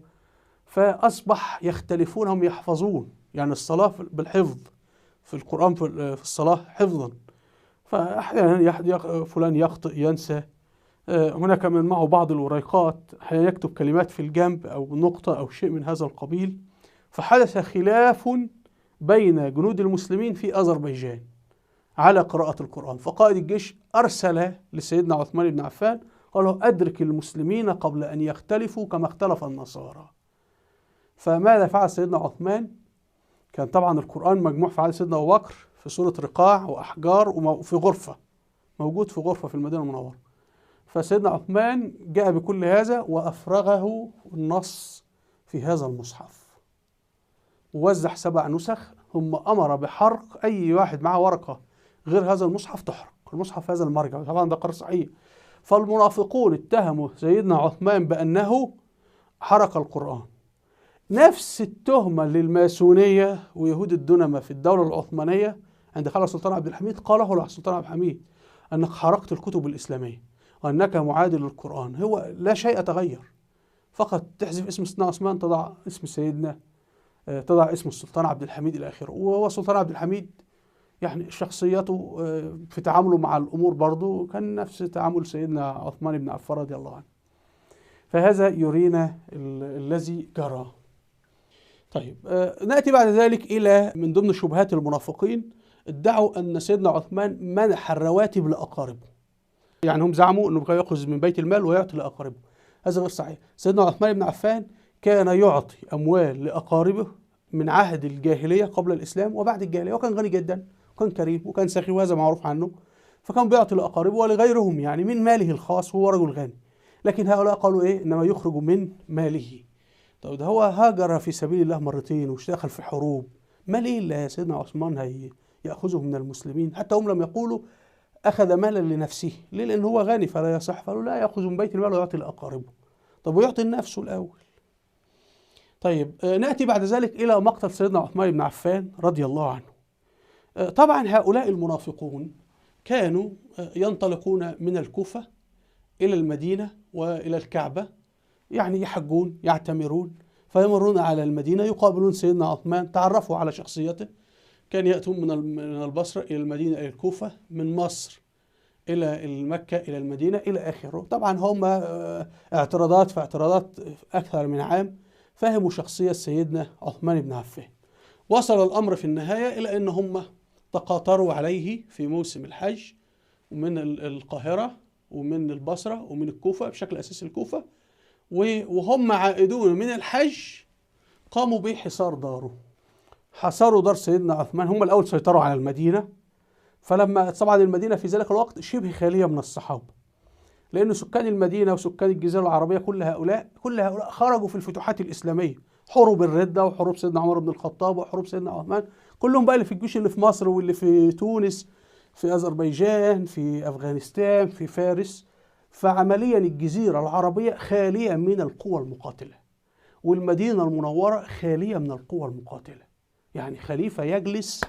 فأصبح يختلفون، هم يحفظون يعني الصلاة بالحفظ في القرآن، في الصلاة حفظا، فأحيانا فلان يخطئ ينسى، هناك من معه بعض الوريقات، أحيانا يكتب كلمات في الجنب أو نقطة أو شيء من هذا القبيل. فحدث خلاف بين جنود المسلمين في أذربيجان على قراءة القرآن، فقائد الجيش أرسل لسيدنا عثمان بن عفان قال له: أدرك المسلمين قبل أن يختلفوا كما اختلف النصارى. فماذا فعل سيدنا عثمان؟ كان طبعا القرآن مجموع في عهد سيدنا أبو بكر في سورة رقاع وأحجار وفي غرفة، موجود في غرفة في المدينة المنورة. فسيدنا عثمان جاء بكل هذا وأفرغه النص في هذا المصحف، ووزع 7 نسخ، ثم أمر بحرق أي واحد معه ورقة غير هذا المصحف تحرق. المصحف هذا المرجع، طبعا ده قرار صحيح. فالمنافقون اتهموا سيدنا عثمان بأنه حرق القرآن. نفس التهمة للماسونية ويهود الدنمة في الدولة العثمانية عند خلع السلطان عبد الحميد، قاله له السلطان عبد الحميد: أنك حرقت الكتب الإسلامية وأنك معادي للقرآن. هو لا شيء تغير، فقط تحذف اسم سيدنا عثمان، تضع اسم سيدنا، تضع اسم السلطان عبد الحميد إلى آخره. وهو السلطان عبد الحميد يعني شخصيته في تعامله مع الأمور برضه كان نفس تعامل سيدنا عثمان بن عفان رضي الله عنه. فهذا يرينا الذي جرى. طيب نأتي بعد ذلك إلى من ضمن شبهات المنافقين، ادعوا أن سيدنا عثمان منح الرواتب لأقاربه. يعني هم زعموا أنه يأخذ من بيت المال ويعطي لأقاربه، هذا غير صحيح. سيدنا عثمان بن عفان كان يعطي أموال لأقاربه من عهد الجاهلية قبل الإسلام وبعد الجاهلية، وكان غني جدا وكان كريم وكان سخي، وهذا معروف عنه. فكان بيعطي لأقاربه ولغيرهم يعني من ماله الخاص، وهو رجل غني. لكن هؤلاء قالوا إيه؟ إنما يخرج من ماله. طب ده هو هاجر في سبيل الله مرتين واشتغل في حروب، مال إيه اللي سيدنا عثمان يأخذه من المسلمين؟ حتى هم لم يقولوا أخذ مالا لنفسه، ليه؟ لأن هو غني فلا يصح، فقالوا لا، يأخذ من بيت المال ويعطي لأقاربه. طب ويعطي لنفسه الأول. طيب نأتي بعد ذلك إلى مقتل سيدنا عثمان بن عفان رضي الله عنه. طبعا هؤلاء المنافقون كانوا ينطلقون من الكوفة إلى المدينة وإلى الكعبة، يعني يحجون يعتمرون، فيمرون على المدينة يقابلون سيدنا عثمان، تعرفوا على شخصيته. كان يأتون من البصرة إلى المدينة إلى الكوفة، من مصر إلى مكة إلى المدينة إلى آخره. طبعا هم اعتراضات في اعتراضات أكثر من عام، فهموا شخصية سيدنا عثمان بن عفان. وصل الأمر في النهاية إلى أن هم تقاطروا عليه في موسم الحج، ومن القاهرة ومن البصرة ومن الكوفة، بشكل أساسي الكوفة، وهم عائدون من الحج قاموا بحصار داره. حصروا دار سيدنا عثمان. هم الأول سيطروا على المدينة، فلما طبعا المدينة في ذلك الوقت شبه خالية من الصحابة، لأن سكان المدينة وسكان الجزيرة العربية كل هؤلاء خرجوا في الفتوحات الإسلامية، حروب الردة وحروب سيدنا عمر بن الخطاب وحروب سيدنا عثمان، كلهم بقى اللي في الجيوش اللي في مصر واللي في تونس، في أذربيجان، في أفغانستان، في فارس. فعمليا الجزيرة العربية خالية من القوى المقاتلة، والمدينة المنورة خالية من القوى المقاتلة. يعني خليفة يجلس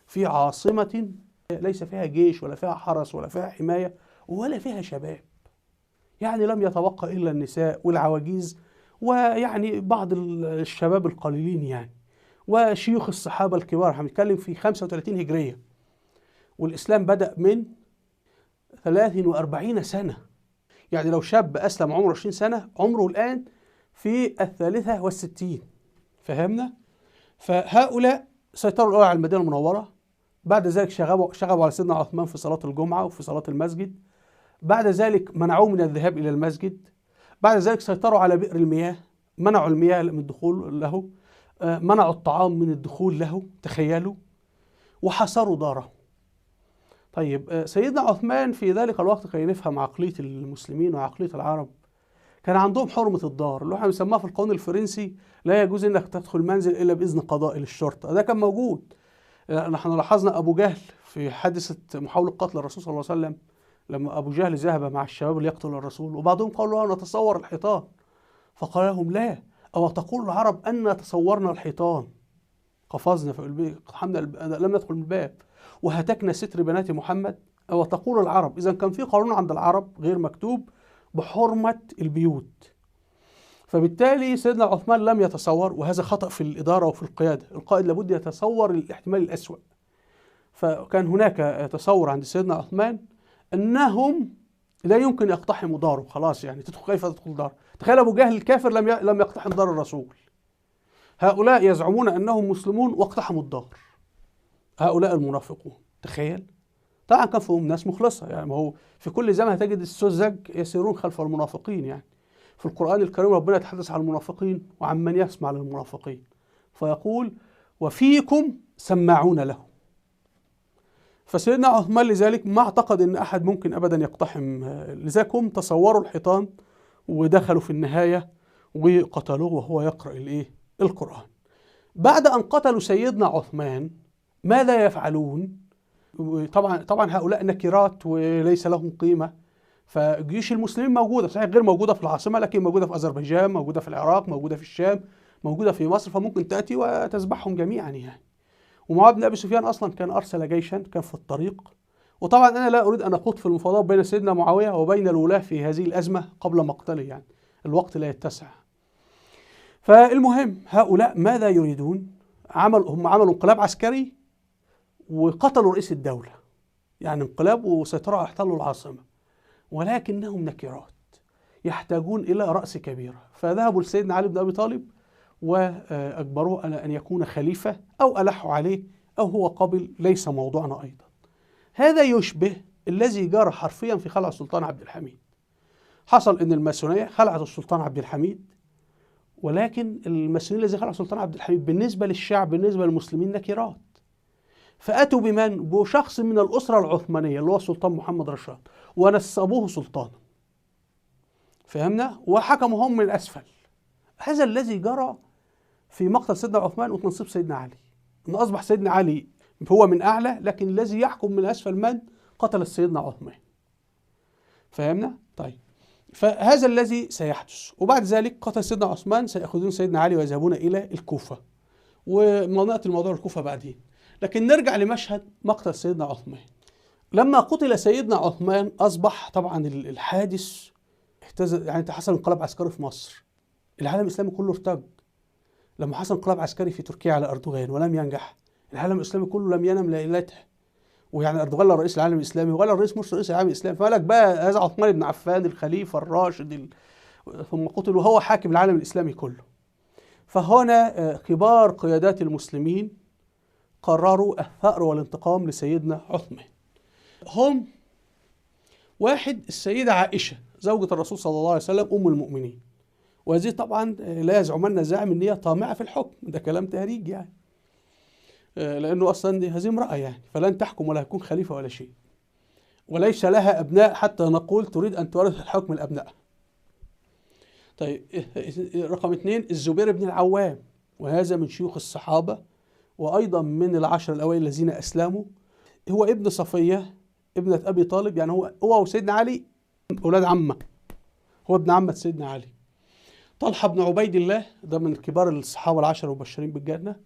في عاصمة ليس فيها جيش ولا فيها حرس ولا فيها حماية ولا فيها شباب، يعني لم يتبقى إلا النساء والعواجيز ويعني بعض الشباب القليلين يعني، وشيوخ الصحابة الكبار. هنتكلم في 35 هجرية، والإسلام بدأ من 43 سنة. يعني لو شاب أسلم عمره 20 سنة، عمره الآن في 63. فهمنا؟ فهؤلاء سيطروا الأول على المدينة المنورة، بعد ذلك شغبوا على سيدنا عثمان في صلاة الجمعة وفي صلاة المسجد، بعد ذلك منعوه من الذهاب إلى المسجد، بعد ذلك سيطروا على بئر المياه، منعوا المياه من الدخول له، منعوا الطعام من الدخول له، تخيلوا، وحصروا داره. طيب سيدنا عثمان في ذلك الوقت، كي نفهم عقلية المسلمين وعقلية العرب، كان عندهم حرمة الدار، اللي احنا بنسموها في القانون الفرنسي لا يجوز انك تدخل المنزل الا باذن قضائي للشرطة. ده كان موجود. نحن لاحظنا ابو جهل في حادثة محاولة قتل الرسول صلى الله عليه وسلم، لما ابو جهل ذهب مع الشباب ليقتل الرسول، وبعضهم قالوا له نتصور الحيطان، فقال لهم لا، او تقول العرب ان تصورنا الحيطان قفزنا في البيت لم ندخل من الباب وهتكنا ستر بنات محمد، او تقول العرب. اذا كان في قانون عند العرب غير مكتوب بحرمة البيوت. فبالتالي سيدنا عثمان لم يتصور، وهذا خطأ في الإدارة وفي القيادة، القائد لابد يتصور الاحتمال الأسوأ. فكان هناك تصور عند سيدنا عثمان أنهم لا يمكن يقتحموا داره، خلاص يعني كيف تدخل دار؟ تخيل أبو جهل الكافر لم يقتحم دار الرسول، هؤلاء يزعمون أنهم مسلمون واقتحموا الدار، هؤلاء المنافقون، تخيل. طبعا كان فيهم ناس مخلصة، يعني ما هو في كل زمن هتجد السذج يسيرون خلف المنافقين. يعني في القرآن الكريم ربنا يتحدث عن المنافقين وعن من يسمع للمنافقين، فيقول وفيكم سماعون له. فسيدنا عثمان لذلك ما اعتقد ان احد ممكن ابدا يقتحم، لذلك هم تصوروا الحيطان ودخلوا في النهاية وقتلوه وهو يقرأ القرآن. بعد ان قتلوا سيدنا عثمان ماذا يفعلون؟ طبعا هؤلاء نكرات وليس لهم قيمة. فجيوش المسلمين موجودة، صحيح غير موجودة في العاصمة، لكن موجودة في أذربيجان، موجودة في العراق، موجودة في الشام، موجودة في مصر، فممكن تأتي وتذبحهم جميعا يعني. ومعاذ بن أبي سفيان أصلا كان أرسل جيشا، كان في الطريق. وطبعا أنا لا أريد أن أخوض في المفاوضات بين سيدنا معاوية وبين الولاة في هذه الأزمة قبل مقتله، يعني الوقت لا يتسع. فالمهم هؤلاء ماذا يريدون؟ هم عملوا انقلاب عسكري وقتلوا رئيس الدولة، يعني انقلاب وسيطروا على احتلوا العاصمة، ولكنهم نكرات يحتاجون إلى رأس كبيرة. فذهبوا لسيدنا علي بن أبي طالب وأجبروه على أن يكون خليفة، أو ألحوا عليه، أو هو قبل، ليس موضوعنا أيضا. هذا يشبه الذي جرى حرفيا في خلع السلطان عبد الحميد. حصل أن الماسونية خلعت السلطان عبد الحميد، ولكن الماسونية الذي خلع السلطان عبد الحميد بالنسبة للشعب، بالنسبة للمسلمين نكرات. فأتوا بمن؟ بشخص من الأسرة العثمانية اللي هو السلطان محمد رشاد، ونسبوه سلطانا. فهمنا؟ وحكموا هم من أسفل. هذا الذي جرى في مقتل سيدنا عثمان وتنصيب سيدنا علي، إن أصبح سيدنا علي هو من أعلى، لكن الذي يحكم من أسفل من قتل سيدنا عثمان. فهمنا؟ طيب، فهذا الذي سيحدث. وبعد ذلك قتل سيدنا عثمان، سيأخذون سيدنا علي ويذهبون إلى الكوفة، ونأتي الموضوع الكوفة بعدين. لكن نرجع لمشهد مقتل سيدنا عثمان. لما قتل سيدنا عثمان أصبح طبعا الحادث يعني حصل انقلاب عسكري في مصر، العالم الإسلامي كله ارتج. لما حصل انقلاب عسكري في تركيا على أردوغان ولم ينجح، العالم الإسلامي كله لم ينم ليلته. ويعني أردوغان لا رئيس العالم الإسلامي ولا الرئيس مرسي رئيس العالم الإسلامي، فما بالك بقى هذا عثمان بن عفان الخليفة الراشد ثم قتل وهو حاكم العالم الإسلامي كله. فهنا كبار قيادات المسلمين قرروا الثأر والانتقام لسيدنا عثمان. هم واحد السيدة عائشة زوجة الرسول صلى الله عليه وسلم أم المؤمنين، وهذه طبعا لا يزعمن زاعم ان هي طامعة في الحكم، ده كلام تهريج يعني، لأنه أصلا هذه امرأة يعني، فلن تحكم ولا تكون خليفة ولا شيء، وليس لها أبناء حتى نقول تريد أن تورث الحكم الأبناء. طيب، رقم 2 الزبير بن العوام، وهذا من شيوخ الصحابة وأيضا من العشر الأوائل الذين أسلموا، هو ابن صفية ابنة أبي طالب، يعني هو وسيدنا علي أولاد عمة، هو ابن عمة سيدنا علي. طلحة بن عبيد الله، ده من كبار الصحابة العشر المبشرين بالجنة.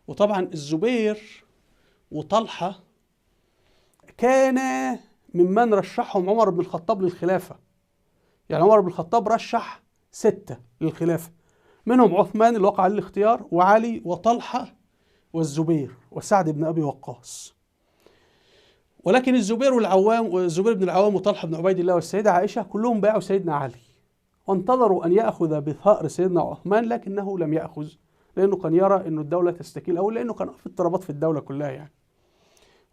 وطبعا الزبير وطلحة كان ممن رشحهم عمر بن الخطاب للخلافة، يعني عمر بن الخطاب رشح 6 للخلافة، منهم عثمان اللي وقع عليه الاختيار، وعلي وطلحة والزبير وسعد بن أبي وقاص. ولكن الزبير بن العوام وطلحة بن عبيد الله والسيدة عائشة كلهم باعوا سيدنا علي، وانتظروا أن يأخذ بثأر سيدنا عثمان، لكنه لم يأخذ، لأنه كان يرى أن الدولة تستكيل، أو لأنه كان في اضطرابات في الدولة كلها يعني.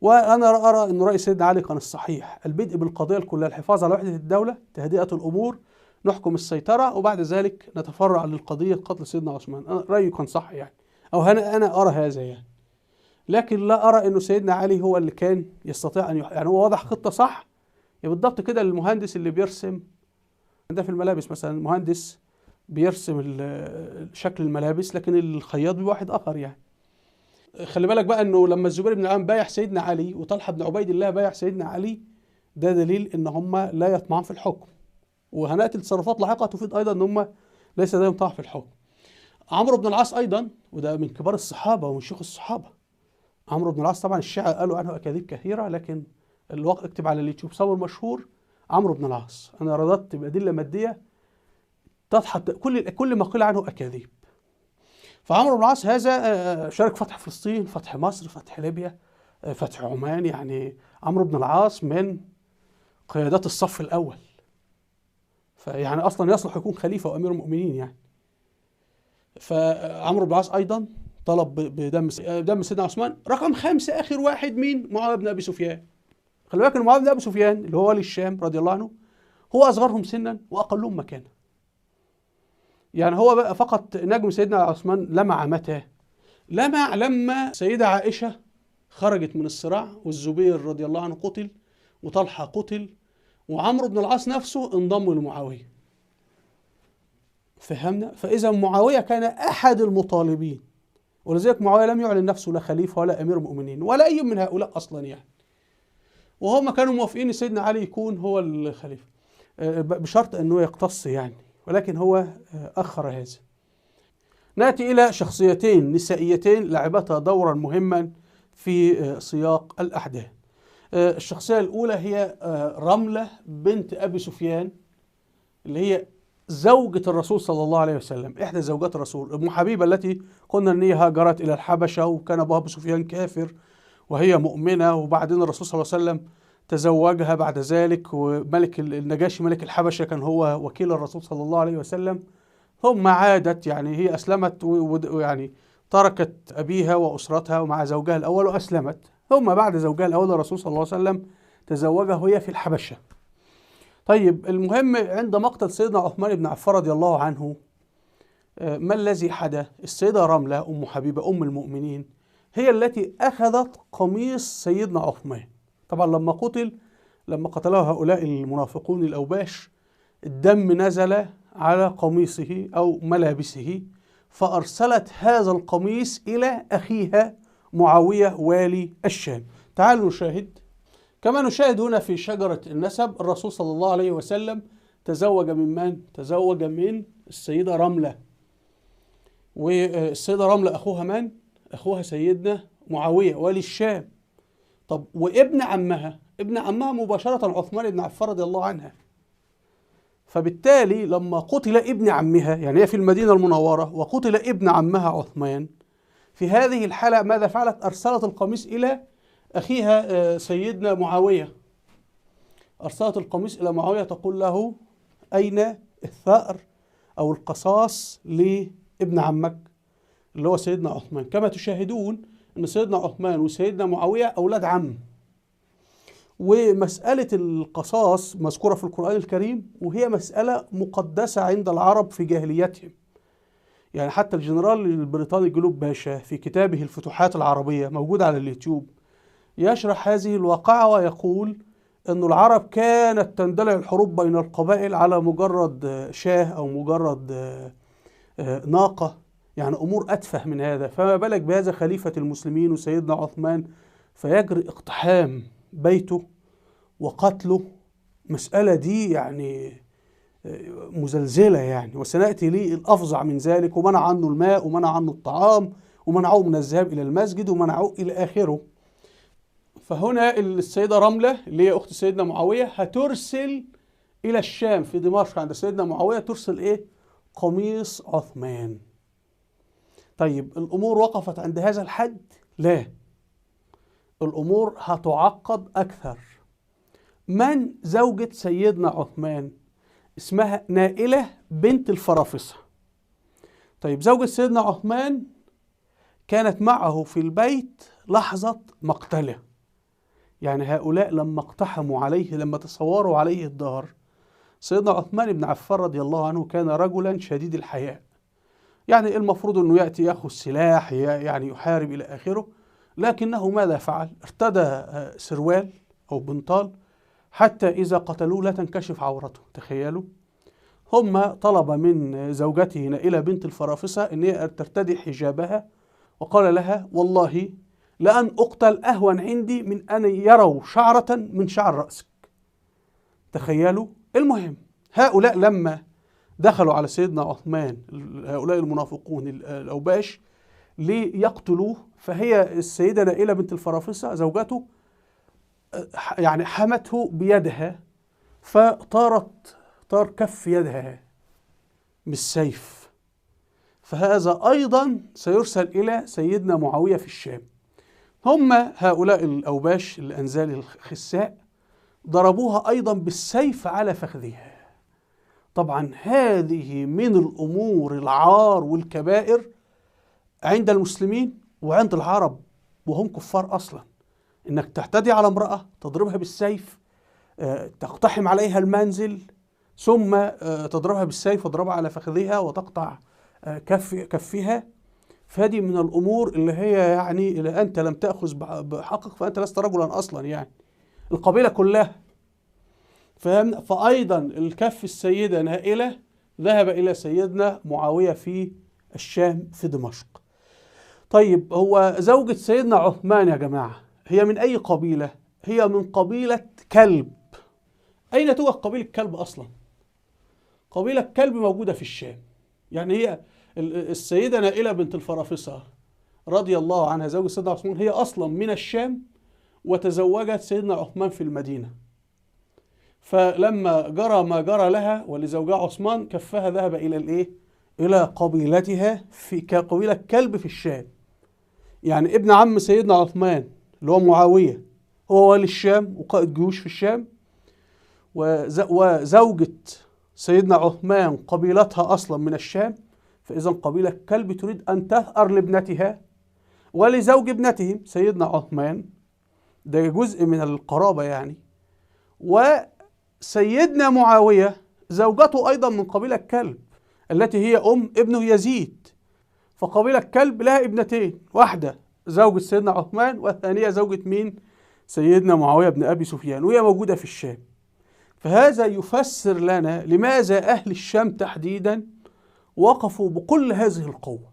وأنا أرى أن رأي سيدنا علي كان الصحيح، البدء بالقضية كلها، الحفاظ على وحدة الدولة، تهدئة الأمور، نحكم السيطرة، وبعد ذلك نتفرع للقضية قتل سيدنا عثمان. أنا رأيي كان صح يعني، أو أنا أرى هذا يعني. لكن لا أرى أنه سيدنا علي هو اللي كان يستطيع أن يعني هو وضع خطة صح، بالضبط كده. المهندس اللي بيرسم ده في الملابس مثلا، المهندس بيرسم شكل الملابس، لكن الخياط بواحد آخر يعني. خلي بالك بقى أنه لما الزبير بن العوام بايع سيدنا علي وطلحة بن عبيد الله بايع سيدنا علي، ده دليل أن هم لا يطمعون في الحكم، وهنأتي لتصرفات لاحقة تفيد أيضا أن هم ليس لديهم طمع في الحكم. عمرو بن العاص أيضا، وده من كبار الصحابة ومن شيوخ الصحابة. عمرو بن العاص طبعا الشيعة قالوا عنه أكاذيب كثيرة، لكن الوقت اكتب على اليوتيوب صور مشهور عمرو بن العاص، أنا رددت بأدلة مادية تضحك كل ما قيل عنه أكاذيب. فعمرو بن العاص هذا شارك فتح فلسطين، فتح مصر، فتح ليبيا، فتح عمان، يعني عمرو بن العاص من قيادات الصف الأول، فيعني أصلا يصلح يكون خليفة وأمير المؤمنين يعني. فعمرو بن العاص أيضا طلب بدم سيدنا عثمان. رقم 5 آخر واحد مين؟ معاوية بن أبي سفيان. خلي بالك إن معاوية بن أبي سفيان اللي هو ولي الشام رضي الله عنه هو أصغرهم سنا وأقلهم مكانا، يعني هو بقى فقط نجم سيدنا عثمان لمع متى؟ لمع لما سيدة عائشة خرجت من الصراع، والزبير رضي الله عنه قتل، وطلحة قتل، وعمرو بن العاص نفسه انضم لمعاوية. فهمنا؟ فإذا معاوية كان أحد المطالبين، ولذلك معاوية لم يعلن نفسه لا خليفة ولا أمير مؤمنين ولا أي من هؤلاء أصلا يعني، وهم كانوا موافقين سيدنا علي يكون هو الخليفة بشرط أنه يقتص يعني، ولكن هو أخر هذا. نأتي إلى شخصيتين نسائيتين لعبتا دورا مهما في سياق الأحداث. الشخصية الأولى هي رملة بنت أبي سفيان، اللي هي زوجة الرسول صلى الله عليه وسلم، إحدى زوجات الرسول، أم حبيبة التي قلنا أن هي هاجرت إلى الحبشة، وكان أبوها أبو سفيان كافر وهي مؤمنة، وبعدين الرسول صلى الله عليه وسلم تزوجها بعد ذلك، وملك النجاشي ملك الحبشة كان هو وكيل الرسول صلى الله عليه وسلم. ثم عادت، يعني هي أسلمت ويعني تركت أبيها وأسرتها ومع زوجها الأول وأسلمت، ثم بعد زوجها الأول الرسول صلى الله عليه وسلم تزوجها وهي في الحبشة. طيب، المهم عند مقتل سيدنا عثمان بن عفان رضي الله عنه ما الذي حدث؟ السيدة رملة أم حبيبة أم المؤمنين هي التي أخذت قميص سيدنا عثمان. طبعا لما قتله هؤلاء المنافقون الأوباش، الدم نزل على قميصه أو ملابسه، فأرسلت هذا القميص إلى أخيها معاوية والي الشام. تعالوا نشاهد. كما نشاهد هنا في شجرة النسب، الرسول صلى الله عليه وسلم تزوج من من؟ تزوج من السيدة رملة. والسيدة رملة أخوها من؟ أخوها سيدنا معاوية والي الشام. طب وابن عمها؟ ابن عمها مباشرة عثمان بن عفان رضي الله عنها. فبالتالي لما قتل ابن عمها، يعني هي في المدينة المنورة وقتل ابن عمها عثمان، في هذه الحالة ماذا فعلت؟ أرسلت القميص إلى أخيها سيدنا معاوية. أرسلت القميص إلى معاوية تقول له: أين الثأر أو القصاص لابن عمك اللي هو سيدنا عثمان؟ كما تشاهدون أن سيدنا عثمان وسيدنا معاوية أولاد عم. ومسألة القصاص مذكورة في القرآن الكريم، وهي مسألة مقدسة عند العرب في جاهليتهم. يعني حتى الجنرال البريطاني جلوب باشا في كتابه الفتوحات العربية موجود على اليوتيوب يشرح هذه الواقعة ويقول أن العرب كانت تندلع الحروب بين القبائل على مجرد شاه أو مجرد ناقة، يعني أمور أتفه من هذا، فما بالك بهذا خليفة المسلمين وسيدنا عثمان فيجري اقتحام بيته وقتله. مسألة دي يعني مزلزلة يعني، وسنأتي لي الأفظع من ذلك، ومنع عنه الماء ومنع عنه الطعام ومنعوه من الذهاب إلى المسجد ومنعوه إلى آخره. فهنا السيدة رملة اللي هي أخت سيدنا معاوية هترسل إلى الشام في دمشق عند سيدنا معاوية، ترسل إيه؟ قميص عثمان. طيب الأمور وقفت عند هذا الحد؟ لا، الأمور هتعقد أكثر. من زوجة سيدنا عثمان؟ اسمها نائلة بنت الفرافصة. طيب زوجة سيدنا عثمان كانت معه في البيت لحظة مقتله، يعني هؤلاء لما اقتحموا عليه، لما تصوروا عليه الدار. سيدنا عثمان بن عفان رضي الله عنه كان رجلا شديد الحياء، يعني المفروض أنه يأتي يأخذ سلاح يعني يحارب إلى آخره، لكنه ماذا فعل؟ ارتدى سروال أو بنطال حتى إذا قتلوه لا تنكشف عورته. تخيلوا. ثم طلب من زوجته نائلة بنت الفرافصة أن هي ترتدي حجابها، وقال لها: والله لأن أقتل أهون عندي من أن يروا شعرة من شعر رأسك. تخيلوا. المهم هؤلاء لما دخلوا على سيدنا عثمان، هؤلاء المنافقون الأوباش، ليقتلوه، فهي السيدة نائلة بنت الفرافصة زوجته يعني حمته بيدها، طار كف يدها بالسيف. فهذا أيضا سيرسل إلى سيدنا معاوية في الشام. هم هؤلاء الأوباش الأنزال الخساء ضربوها أيضا بالسيف على فخذها. طبعا هذه من الأمور العار والكبائر عند المسلمين وعند العرب وهم كفار أصلا، إنك تعتدي على امرأة، تضربها بالسيف، تقتحم عليها المنزل، ثم تضربها بالسيف وتضربها على فخذها وتقطع كفها. فهذه من الأمور اللي هي يعني إذا أنت لم تأخذ بحقك فأنت لست رجلا أصلا، يعني القبيلة كلها. فهم. فأيضا الكف السيدة نائلة ذهب إلى سيدنا معاوية في الشام في دمشق. طيب هو زوجة سيدنا عثمان يا جماعة هي من أي قبيلة؟ هي من قبيلة كلب. أين توجد قبيلة كلب أصلا؟ قبيلة كلب موجودة في الشام. يعني هي السيدة نائلة بنت الفرافصة رضي الله عنها زوجة سيدنا عثمان هي أصلا من الشام، وتزوجت سيدنا عثمان في المدينة. فلما جرى ما جرى لها ولزوجها عثمان كفها ذهب إلى الإيه؟ إلى قبيلتها في كقبيلة كلب في الشام. يعني ابن عم سيدنا عثمان اللي هو معاوية هو والي الشام وقائد جيوش في الشام، وزوجة سيدنا عثمان قبيلتها أصلا من الشام، فإذا قبيلة كلب تريد أن تثأر لابنتها ولزوج ابنتهم سيدنا عثمان، ده جزء من القرابة يعني. وسيدنا معاوية زوجته أيضا من قبيلة كلب التي هي أم ابنه يزيد. فقبيلة كلب لها ابنتين، واحدة زوجة سيدنا عثمان والثانية زوجة مين؟ سيدنا معاوية بن أبي سفيان، وهي موجودة في الشام. فهذا يفسر لنا لماذا أهل الشام تحديدا وقفوا بكل هذه القوة.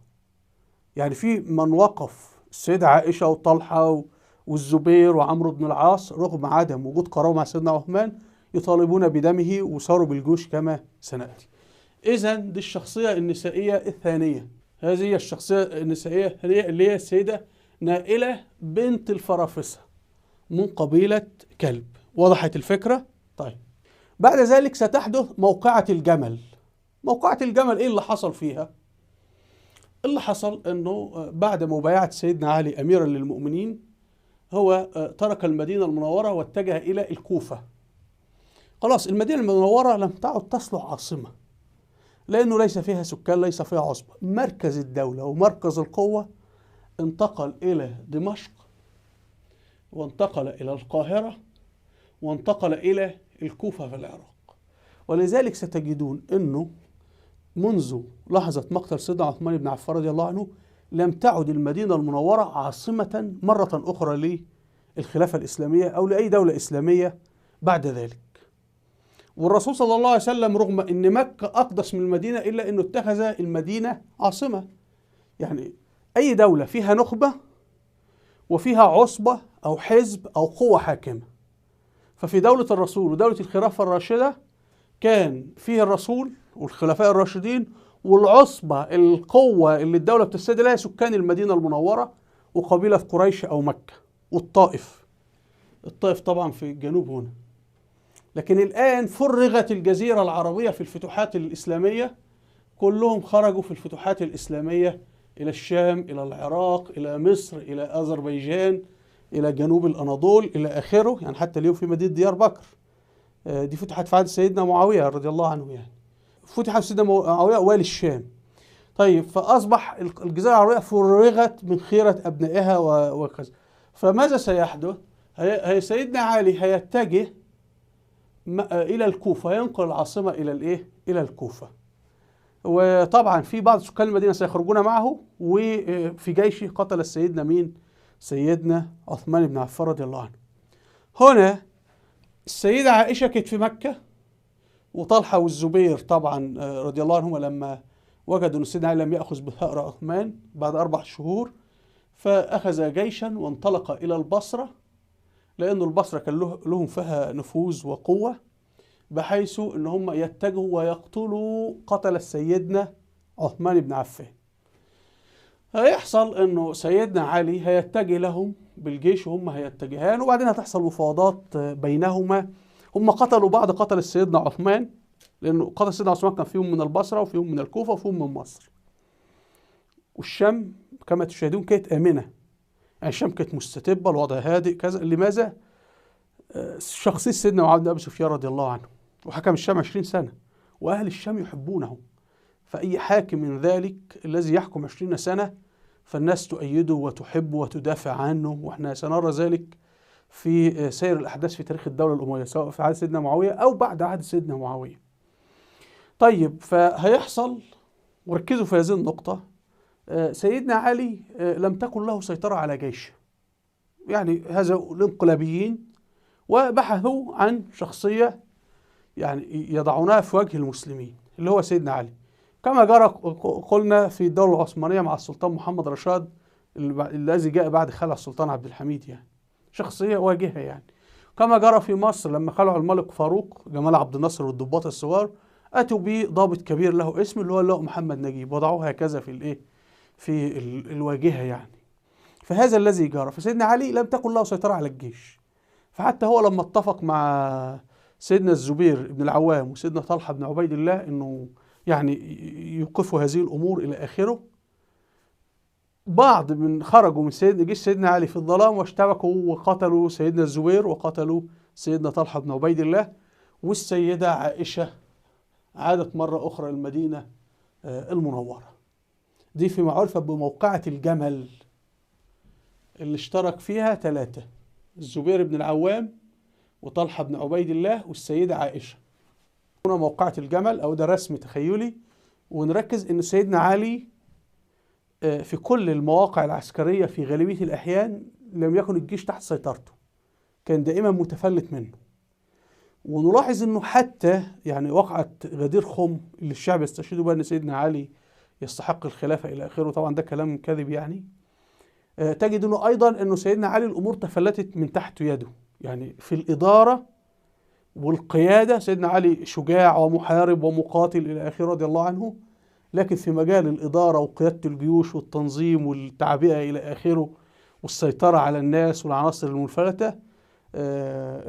يعني في من وقف السيدة عائشة وطلحة والزبير وعمرو بن العاص رغم عدم وجود قرار مع سيدنا عثمان يطالبون بدمه وصاروا بالجيوش كما سنأتي. إذا دي الشخصية النسائية الثانية. هذه هي الشخصية النسائية الثانية اللي هي السيدة نائلة بنت الفرافسة من قبيلة كلب. وضحت الفكرة؟ طيب، بعد ذلك ستحدث موقعة الجمل. موقعة الجمل إيه اللي حصل فيها؟ اللي حصل أنه بعد مبايعة سيدنا علي أميرا للمؤمنين هو ترك المدينة المنورة واتجه إلى الكوفة. خلاص المدينة المنورة لم تعد تصلح عاصمة، لأنه ليس فيها سكان، ليس فيها عصبة. مركز الدولة ومركز القوة انتقل إلى دمشق، وانتقل إلى القاهرة، وانتقل إلى الكوفة في العراق. ولذلك ستجدون أنه منذ لحظة مقتل سيدنا عثمان بن عفان رضي الله عنه لم تعد المدينة المنورة عاصمة مرة أخرى للخلافة الإسلامية أو لأي دولة إسلامية بعد ذلك. والرسول صلى الله عليه وسلم رغم أن مكة أقدس من المدينة إلا أنه اتخذ المدينة عاصمة. يعني أي دولة فيها نخبة وفيها عصبة أو حزب أو قوة حاكمة، ففي دولة الرسول ودولة الخلافة الراشدة كان فيه الرسول والخلفاء الراشدين والعصبة القوة اللي الدولة بتستند لها سكان المدينة المنورة وقبيلة قريش أو مكة والطائف. الطائف طبعا في الجنوب هنا. لكن الآن فرغت الجزيرة العربية في الفتوحات الإسلامية، كلهم خرجوا في الفتوحات الإسلامية إلى الشام، إلى العراق، إلى مصر، إلى أذربيجان، إلى جنوب الأناضول إلى آخره. يعني حتى اليوم في مدينة ديار بكر دي فتحت في عهد سيدنا معاوية رضي الله عنه، يعني فتحت سيدنا معاوية والي الشام. طيب، فأصبح الجزيرة العربية فرغت من خيرة أبنائها وكذا. فماذا سيحدث؟ هي سيدنا علي هيتجه إلى الكوفة، ينقل العاصمة إلى الإيه؟ إلى الكوفة. وطبعا في بعض سكان المدينة سيخرجون معه، وفي جيشه قتل سيدنا مين؟ سيدنا عثمان بن عفان رضي الله عنه. هنا السيدة عائشة كانت في مكة، وطلحة والزبير طبعا رضي الله عنهما لما وجدوا أن سيدنا علي لم يأخذ بثأر عثمان بعد 4 شهور فأخذ جيشا وانطلق إلى البصرة، لأن البصرة كان لهم فيها نفوذ وقوة، بحيث أن هم يتجهوا ويقتلوا قتل سيدنا عثمان بن عفان. هيحصل أنه سيدنا علي هيتجه لهم بالجيش وهم هيتجهان، وبعدين هتحصل مفاوضات بينهما. هم قتلوا بعض قتل سيدنا عثمان، لأنه قتل سيدنا عثمان كان فيهم من البصرة وفيهم من الكوفة وفيهم من مصر. والشام كما تشاهدون كانت آمنة، يعني الشام كانت مستتبة، الوضع هادئ كذا. لماذا؟ شخصية سيدنا معاوية بن أبي سفيان رضي الله عنه، وحكم الشام 20 سنة، وأهل الشام يحبونه. فأي حاكم من ذلك الذي يحكم 20 سنة فالناس تؤيده وتحبه وتدافع عنه، وإحنا سنرى ذلك في سير الأحداث في تاريخ الدولة الأموية، سواء في عهد سيدنا معاوية أو بعد عهد سيدنا معاوية. طيب، فهيحصل، وركزوا في هذه النقطة، سيدنا علي لم تكن له سيطرة على جيشه. يعني هذا الانقلابيين وبحثوا عن شخصية يعني يضعونها في وجه المسلمين اللي هو سيدنا علي، كما جرى قلنا في الدولة العثمانية مع السلطان محمد رشاد الذي جاء بعد خلع السلطان عبد الحميد، يعني شخصية واجهة. يعني كما جرى في مصر لما خلعوا الملك فاروق جمال عبد الناصر والضباط الصغار، أتوا بضابط كبير له اسم اللي هو اللواء محمد نجيب، وضعوه هكذا في الإيه؟ في الواجهة يعني. فهذا الذي جرى. فسيدنا علي لم تكن له سيطرة على الجيش، فحتى هو لما اتفق مع سيدنا الزبير بن العوام وسيدنا طلحة بن عبيد الله انه يعني يوقفوا هذه الامور الى اخره، بعض من خرجوا من جيش سيدنا علي في الظلام واشتبكوا وقتلوا سيدنا الزبير وقتلوا سيدنا طلحة بن عبيد الله. والسيدة عائشة عادت مرة أخرى المدينة المنورة. دي فيما عرف بموقعة الجمل اللي اشترك فيها 3: الزبير بن العوام وطلحة بن عبيد الله والسيدة عائشة. هنا موقعة الجمل، أو ده رسم تخيلي. ونركز إن سيدنا علي في كل المواقع العسكرية في غالبية الأحيان لم يكن الجيش تحت سيطرته، كان دائما متفلت منه. ونلاحظ انه حتى يعني وقعة غدير خم اللي الشعب يستشهدوا بها ان سيدنا علي يستحق الخلافة الى اخره، طبعا ده كلام كاذب يعني. تجد انه ايضا انه سيدنا علي الامور تفلتت من تحت يده، يعني في الادارة والقيادة سيدنا علي شجاع ومحارب ومقاتل الى اخره رضي الله عنه، لكن في مجال الادارة وقيادة الجيوش والتنظيم والتعبئة الى اخره والسيطرة على الناس والعناصر المنفلتة،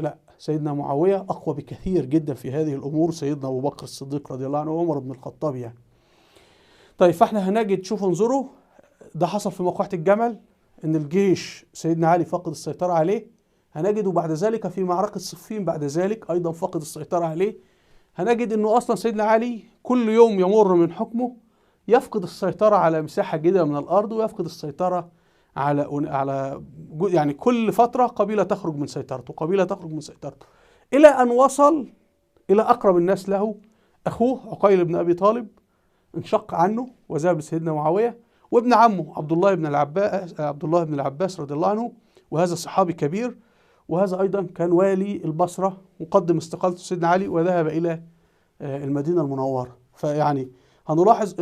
لا، سيدنا معاوية أقوى بكثير جدا في هذه الأمور، سيدنا أبو بكر الصديق رضي الله عنه وعمر بن الخطاب يعني. طيب فاحنا هنجد، شوفوا انظروا، ده حصل في موقعة الجمل إن الجيش سيدنا علي فقد السيطرة عليه. هنجده بعد ذلك في معركة صفين بعد ذلك أيضا فقد السيطرة عليه. هنجد إنه أصلا سيدنا علي كل يوم يمر من حكمه يفقد السيطرة على مساحة جديدة من الأرض، ويفقد السيطرة على يعني كل فترة قبيلة تخرج من سيطرته، قبيلة تخرج من سيطرته، إلى أن وصل إلى أقرب الناس له أخوه عقيل بن أبي طالب، انشق عنه وذهب لسيدنا معاوية، وابن عمه عبد الله بن العباس رضي الله عنه، وهذا صحابي كبير، وهذا أيضا كان والي البصرة، وقدم استقالته سيدنا علي وذهب إلى المدينة المنورة. فيعني هنلاحظ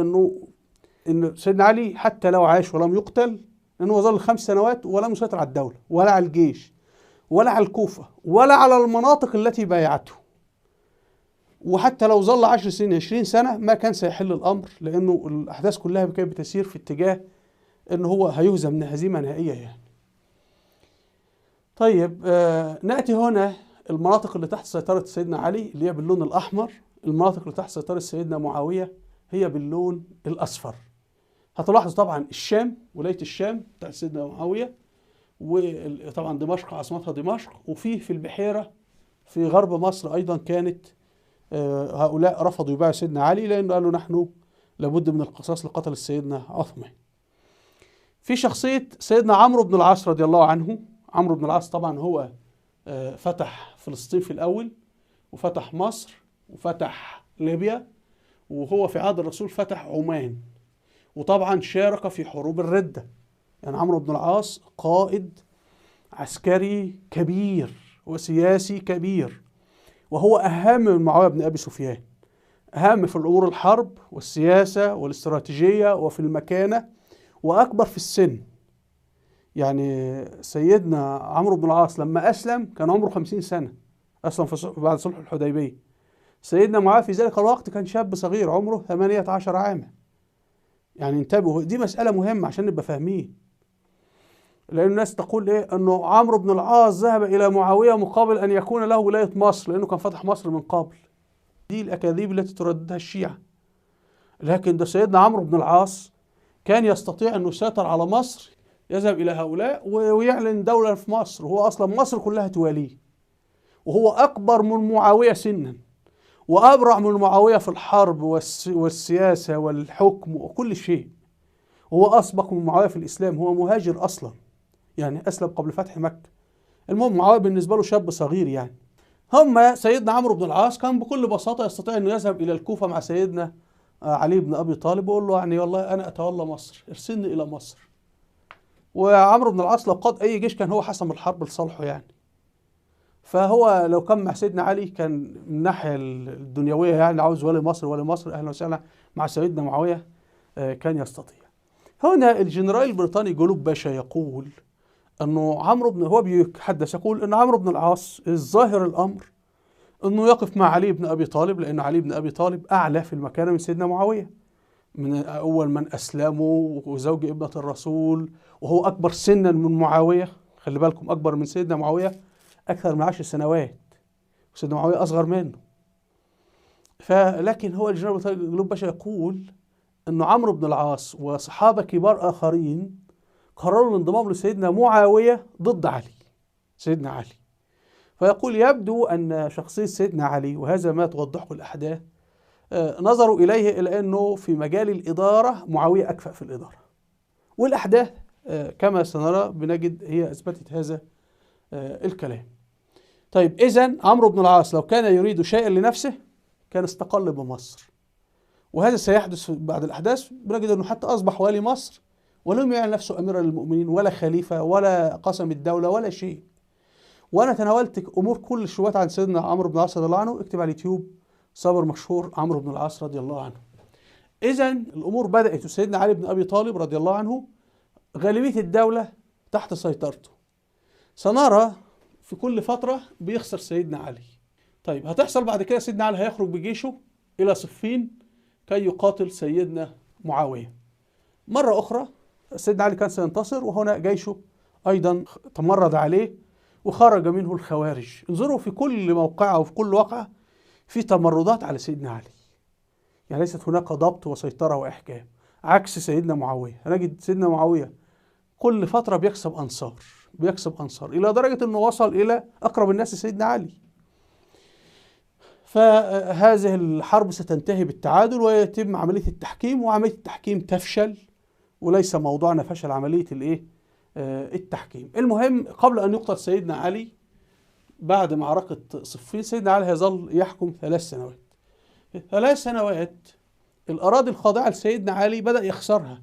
إن سيدنا علي حتى لو عاش ولم يقتل، لأنه ظل 5 سنوات ولم يسيطر على الدولة ولا على الجيش ولا على الكوفة ولا على المناطق التي بايعته، وحتى لو ظل 10 سنين 20 سنة ما كان سيحل الأمر، لأنه الأحداث كلها كانت بتسير في اتجاه أنه هو هيهزم من هزيمة نهائية يعني. طيب نأتي هنا المناطق اللي تحت سيطرة سيدنا علي اللي هي باللون الأحمر، المناطق اللي تحت سيطرة سيدنا معاوية هي باللون الأصفر. هتلاحظ طبعا الشام، ولاية الشام بتاعت سيدنا معاوية، وطبعا دمشق عاصمتها دمشق، في البحيرة في غرب مصر أيضا كانت هؤلاء رفضوا يبايعوا سيدنا علي، لأنه قالوا نحن لابد من القصاص لقتل سيدنا عثمان. في شخصية سيدنا عمرو بن العاص رضي الله عنه. عمرو بن العاص طبعا هو فتح فلسطين في الأول، وفتح مصر، وفتح ليبيا، وهو في عهد الرسول فتح عمان، وطبعا شارك في حروب الردة. يعني عمرو بن العاص قائد عسكري كبير وسياسي كبير، وهو أهم من معاوية بن أبي سفيان، أهم في الأمور الحرب والسياسة والاستراتيجية وفي المكانة، وأكبر في السن. يعني سيدنا عمرو بن العاص لما أسلم كان عمره 50 سنة، أسلم بعد صلح الحديبية. سيدنا معاوية في ذلك الوقت كان شاب صغير عمره 18 عاما. يعني انتبهوا، دي مسألة مهمة عشان نبقى فاهمين، لأن الناس تقول إيه أنه عمرو بن العاص ذهب إلى معاوية مقابل أن يكون له ولاية مصر لأنه كان فتح مصر من قبل. دي الأكاذيب التي ترددها الشيعة. لكن ده سيدنا عمرو بن العاص كان يستطيع أنه يسيطر على مصر، يذهب إلى هؤلاء ويعلن دولة في مصر، وهو أصلا مصر كلها تواليه، وهو أكبر من معاوية سنا، وأبرع من معاوية في الحرب والسياسة والحكم وكل شيء. هو أسبق من معاوية في الإسلام، هو مهاجر أصلا، يعني أسلم قبل فتح مكة. المهم معاوية بالنسبة له شاب صغير يعني. سيدنا عمرو بن العاص كان بكل بساطة يستطيع أن يذهب إلى الكوفة مع سيدنا علي بن أبي طالب ويقول له يعني والله أنا أتولى مصر، ارسلني إلى مصر. وعمرو بن العاص لو قاد أي جيش كان هو حسم الحرب لصالحه يعني. فهو لو كان مع سيدنا علي كان من الناحية الدنيوية يعني عاوز ولي مصر أهلا وسهلا، مع سيدنا معاوية كان يستطيع. هنا الجنرال البريطاني جلوب باشا يقول أنه هو بيتحدث يقول أن عمرو بن العاص الظاهر الأمر أنه يقف مع علي بن أبي طالب، لأن علي بن أبي طالب أعلى في المكانة من سيدنا معاوية، من أول من أسلموا وزوج ابنة الرسول، وهو أكبر سنا من معاوية. خلي بالكم أكبر من سيدنا معاوية أكثر من 10 سنوات، وسيدنا معاوية أصغر منه. لكن هو الجنرال جلوب باشا يقول أنه عمرو بن العاص وصحابة كبار آخرين قرروا الانضمام لسيدنا معاوية ضد سيدنا علي. فيقول يبدو أن شخصية سيدنا علي، وهذا ما توضحه الأحداث، نظروا إليه إلى أنه في مجال الإدارة معاوية أكفأ في الإدارة، والأحداث كما سنرى بنجد هي أثبتت هذا الكلام. طيب إذن عمرو بن العاص لو كان يريد شيئا لنفسه كان استقل بمصر، وهذا سيحدث بعد الأحداث. بنجد أنه حتى أصبح والي مصر ولم يعلن نفسه أميرا للمؤمنين ولا خليفة ولا قسم الدولة ولا شيء. وانا تناولت امور كل الشبهات عن سيدنا عمرو بن العاص رضي الله عنه. اكتب على اليوتيوب صابر مشهور عمرو بن العاص رضي الله عنه. اذا الامور بدات وسيدنا علي بن ابي طالب رضي الله عنه غالبيه الدوله تحت سيطرته. سنرى في كل فتره بيخسر سيدنا علي. طيب هتحصل بعد كده سيدنا علي هيخرج بجيشه الى صفين كي يقاتل سيدنا معاويه. مره اخرى سيدنا علي كان سينتصر، وهنا جيشه ايضا تمرد عليه وخرج منه الخوارج. انظروا في كل موقعة وفي كل وقعة في تمردات على سيدنا علي، يعني ليست هناك ضبط وسيطرة وإحكام، عكس سيدنا معاوية. هنجد سيدنا معاوية كل فترة بيكسب أنصار إلى درجة أنه وصل إلى أقرب الناس لسيدنا علي. فهذه الحرب ستنتهي بالتعادل ويتم عملية التحكيم، وعملية التحكيم تفشل، وليس موضوعنا فشل عملية التحكيم. المهم قبل أن يقتل سيدنا علي بعد معركة صفين، سيدنا علي هيظل يحكم 3 سنوات. 3 سنوات الأراضي الخاضعة لسيدنا علي بدأ يخسرها،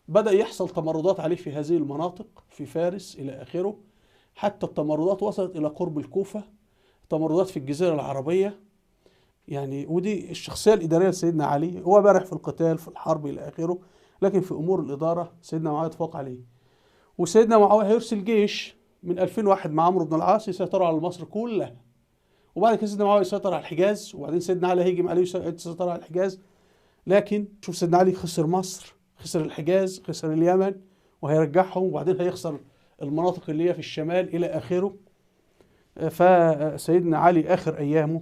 بدأ يحصل تمردات عليه في هذه المناطق، في فارس إلى آخره، حتى التمردات وصلت إلى قرب الكوفة، تمردات في الجزيرة العربية. يعني ودي الشخصية الإدارية لسيدنا علي، هو بارح في القتال في الحرب إلى آخره، لكن في أمور الإدارة سيدنا معاوية تفوق عليه. وسيدنا معاوية هيرسل جيش من 2000 واحد مع عمرو بن العاص يسيطروا على مصر كلها، وبعد كده سيدنا معاوية يسيطر على الحجاز، وبعدين سيدنا علي هيجي عليه يسيطر على الحجاز. لكن شوف سيدنا علي خسر مصر، خسر الحجاز، خسر اليمن، وهيرجعهم، وبعدين هيخسر المناطق اللي هي في الشمال إلى آخره. فسيدنا علي آخر أيامه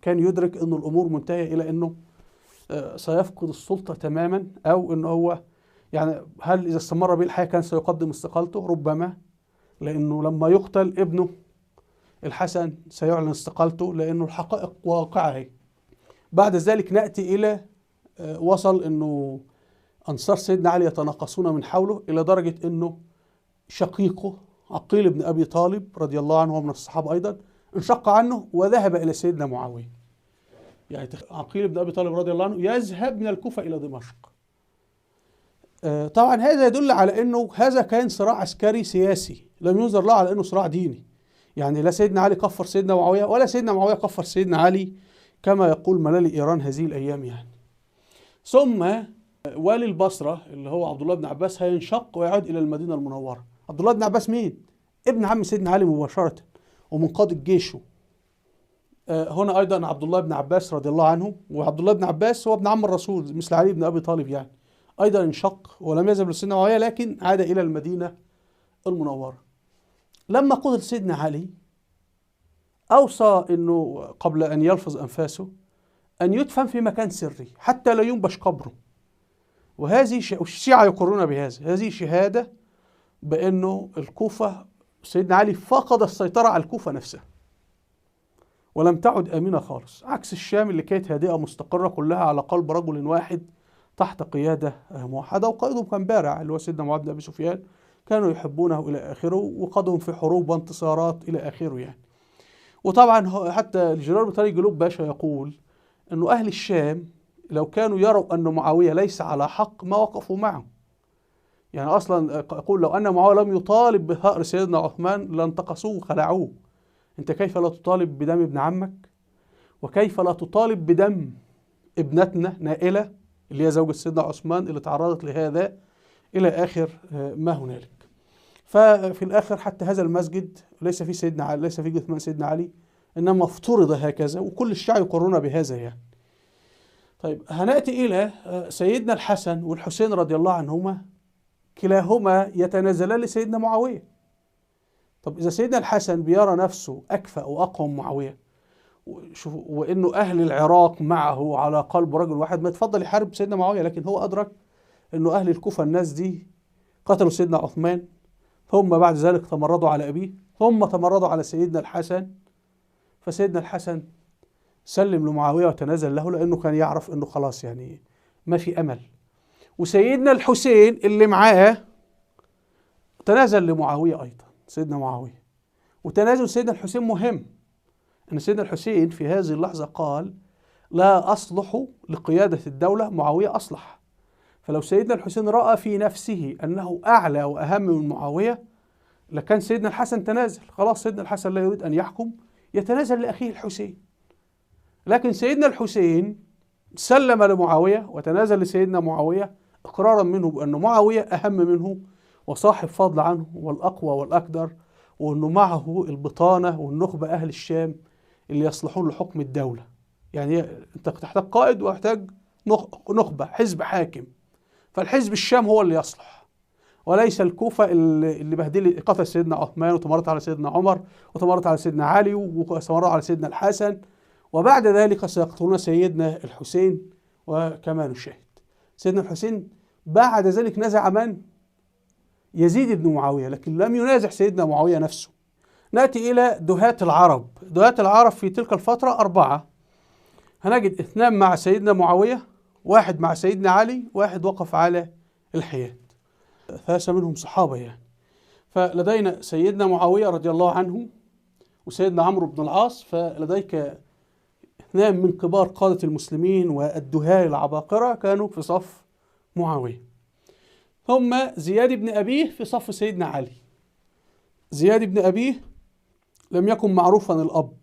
كان يدرك أن الأمور منتهية إلى أنه سيفقد السلطة تماما، أو أنه هو يعني هل إذا استمر به الحياة كان سيقدم استقالته؟ ربما، لأنه لما يقتل ابنه الحسن سيعلن استقالته، لأنه الحقائق واقعة هي. بعد ذلك نأتي إلى وصل أنه أنصار سيدنا علي يتناقصون من حوله، إلى درجة أنه شقيقه عقيل بن أبي طالب رضي الله عنه ومن الصحابة أيضا انشق عنه وذهب إلى سيدنا معاوية. يعني عقيل بن أبي طالب رضي الله عنه يذهب من الكوفة إلى دمشق. طبعا هذا يدل على أنه هذا كان صراع عسكري سياسي، لم ينظر له على أنه صراع ديني. يعني لا سيدنا علي كفر سيدنا معاوية، ولا سيدنا معاوية كفر سيدنا علي كما يقول ملالي إيران هذه الأيام يعني. ثم والي البصرة اللي هو عبد الله بن عباس هينشق ويعود إلى المدينة المنورة. عبد الله بن عباس مين؟ ابن عم سيدنا علي مباشرة ومن قادة جيشه. هنا أيضا عبد الله بن عباس رضي الله عنه، وعبد الله بن عباس هو ابن عم الرسول مثل علي بن أبي طالب يعني، أيضا انشق ولم يذهب لسيدنا معاوية، لكن عاد إلى المدينة المنورة. لما قتل سيدنا علي أوصى أنه قبل أن يلفظ أنفاسه أن يدفن في مكان سري حتى لا ينبش قبره. وهذه الشيعة يقرون بهذا، هذه شهادة بأنه الكوفة سيدنا علي فقد السيطرة على الكوفة نفسها ولم تعد آمنة خالص، عكس الشام اللي كانت هادئة مستقرة كلها على قلب رجل واحد تحت قيادة موحدة، وقائدهم كان بارع اللي هو سيدنا معاذ بن أبي سفيان، كانوا يحبونه إلى آخره، وقادهم في حروب وانتصارات إلى آخره يعني. وطبعا حتى الجنرال بطريق جلوب باشا يقول أنه أهل الشام لو كانوا يروا أن معاوية ليس على حق ما وقفوا معه. يعني أصلا يقول لو أن معاوية لم يطالب بثأر سيدنا عثمان لانتقصوه وخلعوه. أنت كيف لا تطالب بدم ابن عمك؟ وكيف لا تطالب بدم ابنتنا نائلة اللي هي زوجة سيدنا عثمان اللي تعرضت لهذا إلى آخر ما هنالك. ففي الآخر حتى هذا المسجد ليس فيه سيدنا علي، ليس فيه جثمان سيدنا علي، إنما افترض هكذا، وكل الشيعة يقرون بهذا يعني. طيب هنأتي إلى سيدنا الحسن والحسين رضي الله عنهما، كلاهما يتنازلان لسيدنا معاوية. طب إذا سيدنا الحسن بيرى نفسه أكفأ وأقوى من معاوية، وإنه أهل العراق معه على قلب رجل واحد، ما يتفضل يحارب سيدنا معاوية، لكن هو أدرك إنه أهل الكوفة الناس دي قتلوا سيدنا عثمان، ثم بعد ذلك تمردوا على أبيه، ثم تمردوا على سيدنا الحسن. فسيدنا الحسن سلم لمعاوية وتنازل له، لأنه كان يعرف إنه خلاص يعني ما في أمل. وسيدنا الحسين اللي معاه تنازل لمعاوية أيضا، سيدنا معاوية. وتنازل سيدنا الحسين مهم، أن سيدنا الحسين في هذه اللحظة قال لا أصلح لقيادة الدولة، معاوية أصلح. فلو سيدنا الحسين رأى في نفسه أنه أعلى وأهم من معاوية لكان سيدنا الحسن تنازل، خلاص سيدنا الحسن لا يريد أن يحكم، يتنازل لأخيه الحسين. لكن سيدنا الحسين سلم لمعاوية وتنازل لسيدنا معاوية إقرارا منه بأن معاوية أهم منه وصاحب فضل عنه والأقوى والأقدر، وأنه معه البطانة والنخبة أهل الشام اللي يصلحون لحكم الدولة. يعني أنت تحتاج قائد وتحتاج نخبة، حزب حاكم، فالحزب الشام هو اللي يصلح، وليس الكوفة اللي بهدل قتل سيدنا عثمان وتمرت على سيدنا عمر وتمرت على سيدنا علي وتمرت على سيدنا الحسن، وبعد ذلك سيقتلون سيدنا الحسين. وكما نشاهد سيدنا الحسين بعد ذلك نزع من؟ يزيد بن معاوية، لكن لم ينازع سيدنا معاوية نفسه. نأتي إلى دهاة العرب. دهاة العرب في تلك الفترة 4، هنجد 2 مع سيدنا معاوية، 1 مع سيدنا علي، 1 وقف على الحياد، 3 منهم صحابة يعني. فلدينا سيدنا معاوية رضي الله عنه وسيدنا عمرو بن العاص، فلديك 2 من كبار قادة المسلمين والدهاة العباقرة كانوا في صف معاوية. ثم زياد بن أبيه في صف سيدنا علي. زياد بن أبيه لم يكن معروفا الأب،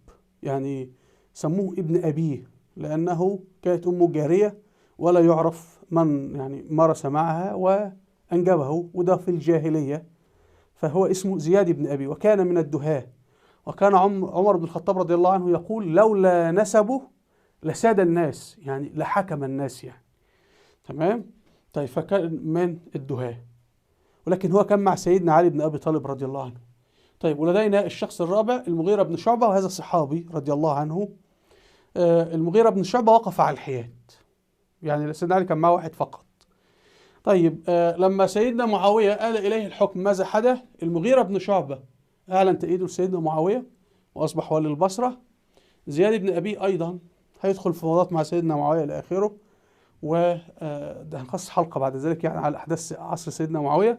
يعني سموه ابن أبيه لأنه كانت أمه جارية ولا يعرف من يعني مارس معها وأنجبه، وده في الجاهلية، فهو اسمه زياد بن أبيه وكان من الدهاة. وكان عمر بن الخطاب رضي الله عنه يقول لولا نسبه لساد الناس، يعني لحكم الناس يعني. تمام؟ طيب فكان من الدهاة، ولكن هو كان مع سيدنا علي بن أبي طالب رضي الله عنه. طيب ولدينا الشخص الرابع المغيرة بن شعبة، وهذا صحابي رضي الله عنه. المغيرة بن شعبة وقف على الحياد، يعني سيدنا علي كان معه 1 فقط. طيب لما سيدنا معاوية آل إليه الحكم ماذا حدث؟ المغيرة بن شعبة أعلن تأييده لسيدنا معاوية وأصبح ولي البصرة. زياد بن أبي أيضا هيدخل في فوضات مع سيدنا معاوية إلى آخره، وده هنخصص حلقة بعد ذلك يعني على أحداث عصر سيدنا معاوية.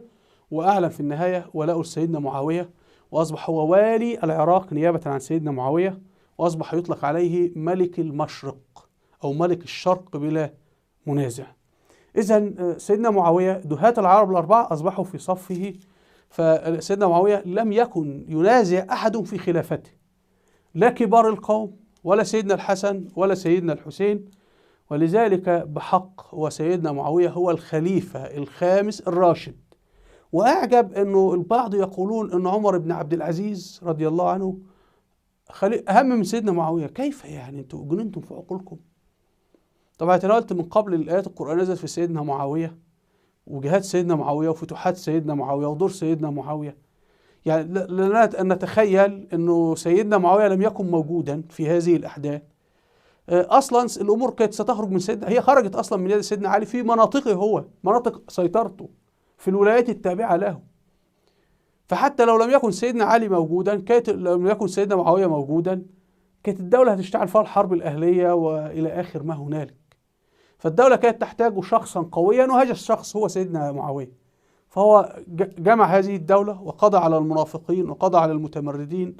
وأعلن في النهاية ولاءه لسيدنا معاوية، وأصبح هو والي العراق نيابة عن سيدنا معاوية، وأصبح يطلق عليه ملك المشرق أو ملك الشرق بلا منازع. إذن سيدنا معاوية دهاة العرب ال4 أصبحوا في صفه، فسيدنا معاوية لم يكن ينازع أحد في خلافته، لا كبار القوم ولا سيدنا الحسن ولا سيدنا الحسين، ولذلك بحق وسيدنا معاوية هو الخليفة الخامس الراشد. وأعجب أنه البعض يقولون أن عمر بن عبد العزيز رضي الله عنه أهم من سيدنا معاوية. كيف يعني؟ أنتوا جننتم في عقولكم. طبعا تناولت من قبل الآيات القرآن نزلت في سيدنا معاوية وجهاد سيدنا معاوية وفتوحات سيدنا معاوية ودور سيدنا معاوية. يعني لنا أن نتخيل أنه سيدنا معاوية لم يكن موجودا في هذه الأحداث. أصلا الأمور كانت ستخرج من سيدنا، هي خرجت أصلا من يد سيدنا علي في مناطقه هو، مناطق سيطرته في الولايات التابعة له. فحتى لو لم يكن سيدنا علي موجودا، لو لم يكن سيدنا معاوية موجودا، كانت الدولة هتشتعل فيها الحرب الأهلية وإلى آخر ما هنالك. فالدولة كانت تحتاج شخصا قويا، وهذا الشخص هو سيدنا معاوية. فهو جمع هذه الدولة وقضى على المنافقين وقضى على المتمردين،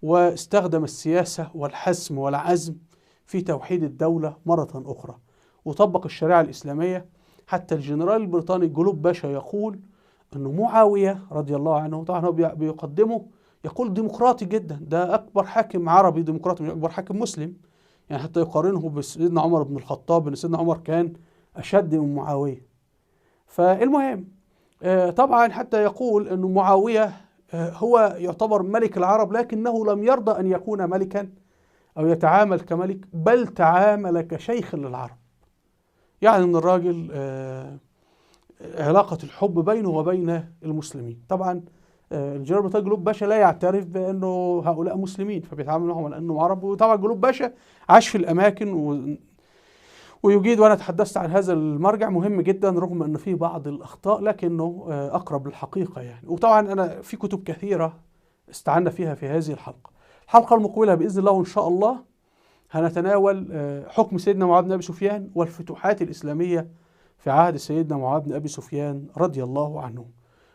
واستخدم السياسة والحسم والعزم في توحيد الدولة مرة أخرى، وطبق الشريعة الإسلامية. حتى الجنرال البريطاني جلوب باشا يقول أنه معاوية رضي الله عنه، طبعا هو بيقدمه يقول ديمقراطي جدا، ده أكبر حاكم عربي ديمقراطي مش أكبر حاكم مسلم، يعني حتى يقارنه بسيدنا عمر بن الخطاب، أن سيدنا عمر كان أشد من معاوية. فالمهم طبعا حتى يقول أنه معاوية هو يعتبر ملك العرب، لكنه لم يرضى أن يكون ملكا أو يتعامل كملك، بل تعامل كشيخ للعرب. يعني أن الراجل علاقة الحب بينه وبين المسلمين. طبعا الجنرال البريطاني جلوب باشا لا يعترف بأنه هؤلاء مسلمين، فبيتعامل معهم على أنهم عرب. وطبعا جلوب باشا عاش في الأماكن ويجيد، وأنا تحدثت عن هذا المرجع مهم جدا رغم أنه فيه بعض الأخطاء، لكنه أقرب للحقيقة يعني. وطبعا أنا في كتب كثيرة استعنا فيها في هذه الحلقة المقبلة بإذن الله إن شاء الله هنتناول حكم سيدنا معاوية بن أبي سفيان والفتوحات الإسلامية في عهد سيدنا معاوية بن أبي سفيان رضي الله عنه.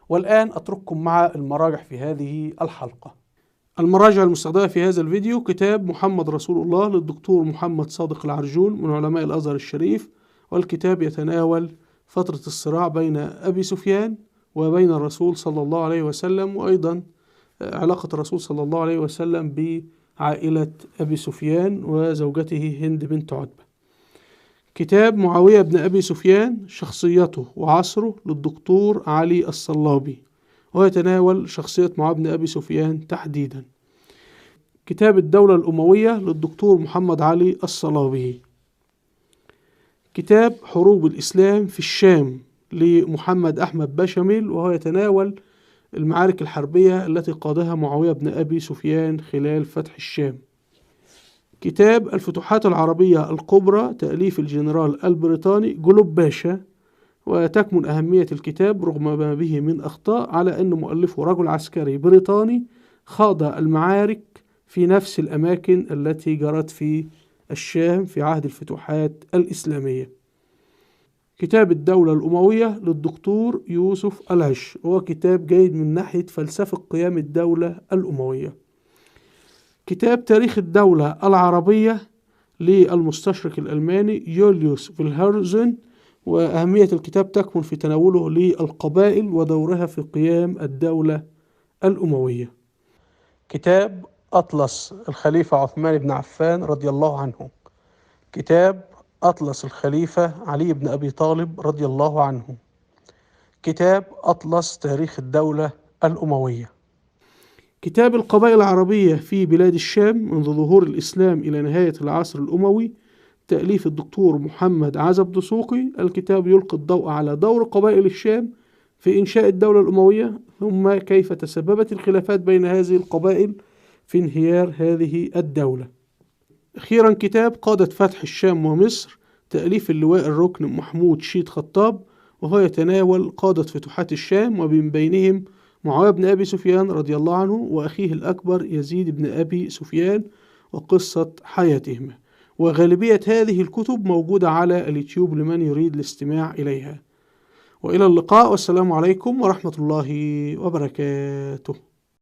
والآن أترككم مع المراجع في هذه الحلقة. المراجع المستخدمة في هذا الفيديو كتاب محمد رسول الله للدكتور محمد صادق العرجون من علماء الأزهر الشريف، والكتاب يتناول فترة الصراع بين أبي سفيان وبين الرسول صلى الله عليه وسلم، وأيضا علاقة الرسول صلى الله عليه وسلم بعائلة أبي سفيان وزوجته هند بنت عتبة. كتاب معاوية بن أبي سفيان شخصيته وعصره للدكتور علي الصلابي، ويتناول شخصية معاوية بن أبي سفيان تحديدا. كتاب الدولة الأموية للدكتور محمد علي الصلابي. كتاب حروب الإسلام في الشام لمحمد أحمد بشاميل، وهو يتناول المعارك الحربية التي قادها معاوية بن أبي سفيان خلال فتح الشام. كتاب الفتوحات العربية الكبرى تأليف الجنرال البريطاني جلوب باشا، وتكمن أهمية الكتاب رغم ما به من أخطاء على أن مؤلفه رجل عسكري بريطاني خاض المعارك في نفس الأماكن التي جرت في الشام في عهد الفتوحات الإسلامية. كتاب الدولة الأموية للدكتور يوسف العش، وهو كتاب جيد من ناحية فلسفة قيام الدولة الأموية. كتاب تاريخ الدولة العربية للمستشرق الألماني يوليوس فيلهرزن، وأهمية الكتاب تكمن في تناوله للقبائل ودورها في قيام الدولة الأموية. كتاب أطلس الخليفة عثمان بن عفان رضي الله عنه. كتاب أطلس الخليفة علي بن أبي طالب رضي الله عنه. كتاب أطلس تاريخ الدولة الأموية. كتاب القبائل العربية في بلاد الشام منذ ظهور الإسلام إلى نهاية العصر الأموي تأليف الدكتور محمد عزب دسوقي. الكتاب يلقي الضوء على دور قبائل الشام في إنشاء الدولة الأموية، ثم كيف تسببت الخلافات بين هذه القبائل في انهيار هذه الدولة. أخيرا كتاب قادة فتح الشام ومصر تأليف اللواء الركن محمود شيد خطاب، وهو يتناول قادة فتوحات الشام ومن بينهم معاوية بن أبي سفيان رضي الله عنه وأخيه الأكبر يزيد بن أبي سفيان وقصة حياتهما. وغالبية هذه الكتب موجودة على اليوتيوب لمن يريد الاستماع إليها. وإلى اللقاء، والسلام عليكم ورحمة الله وبركاته.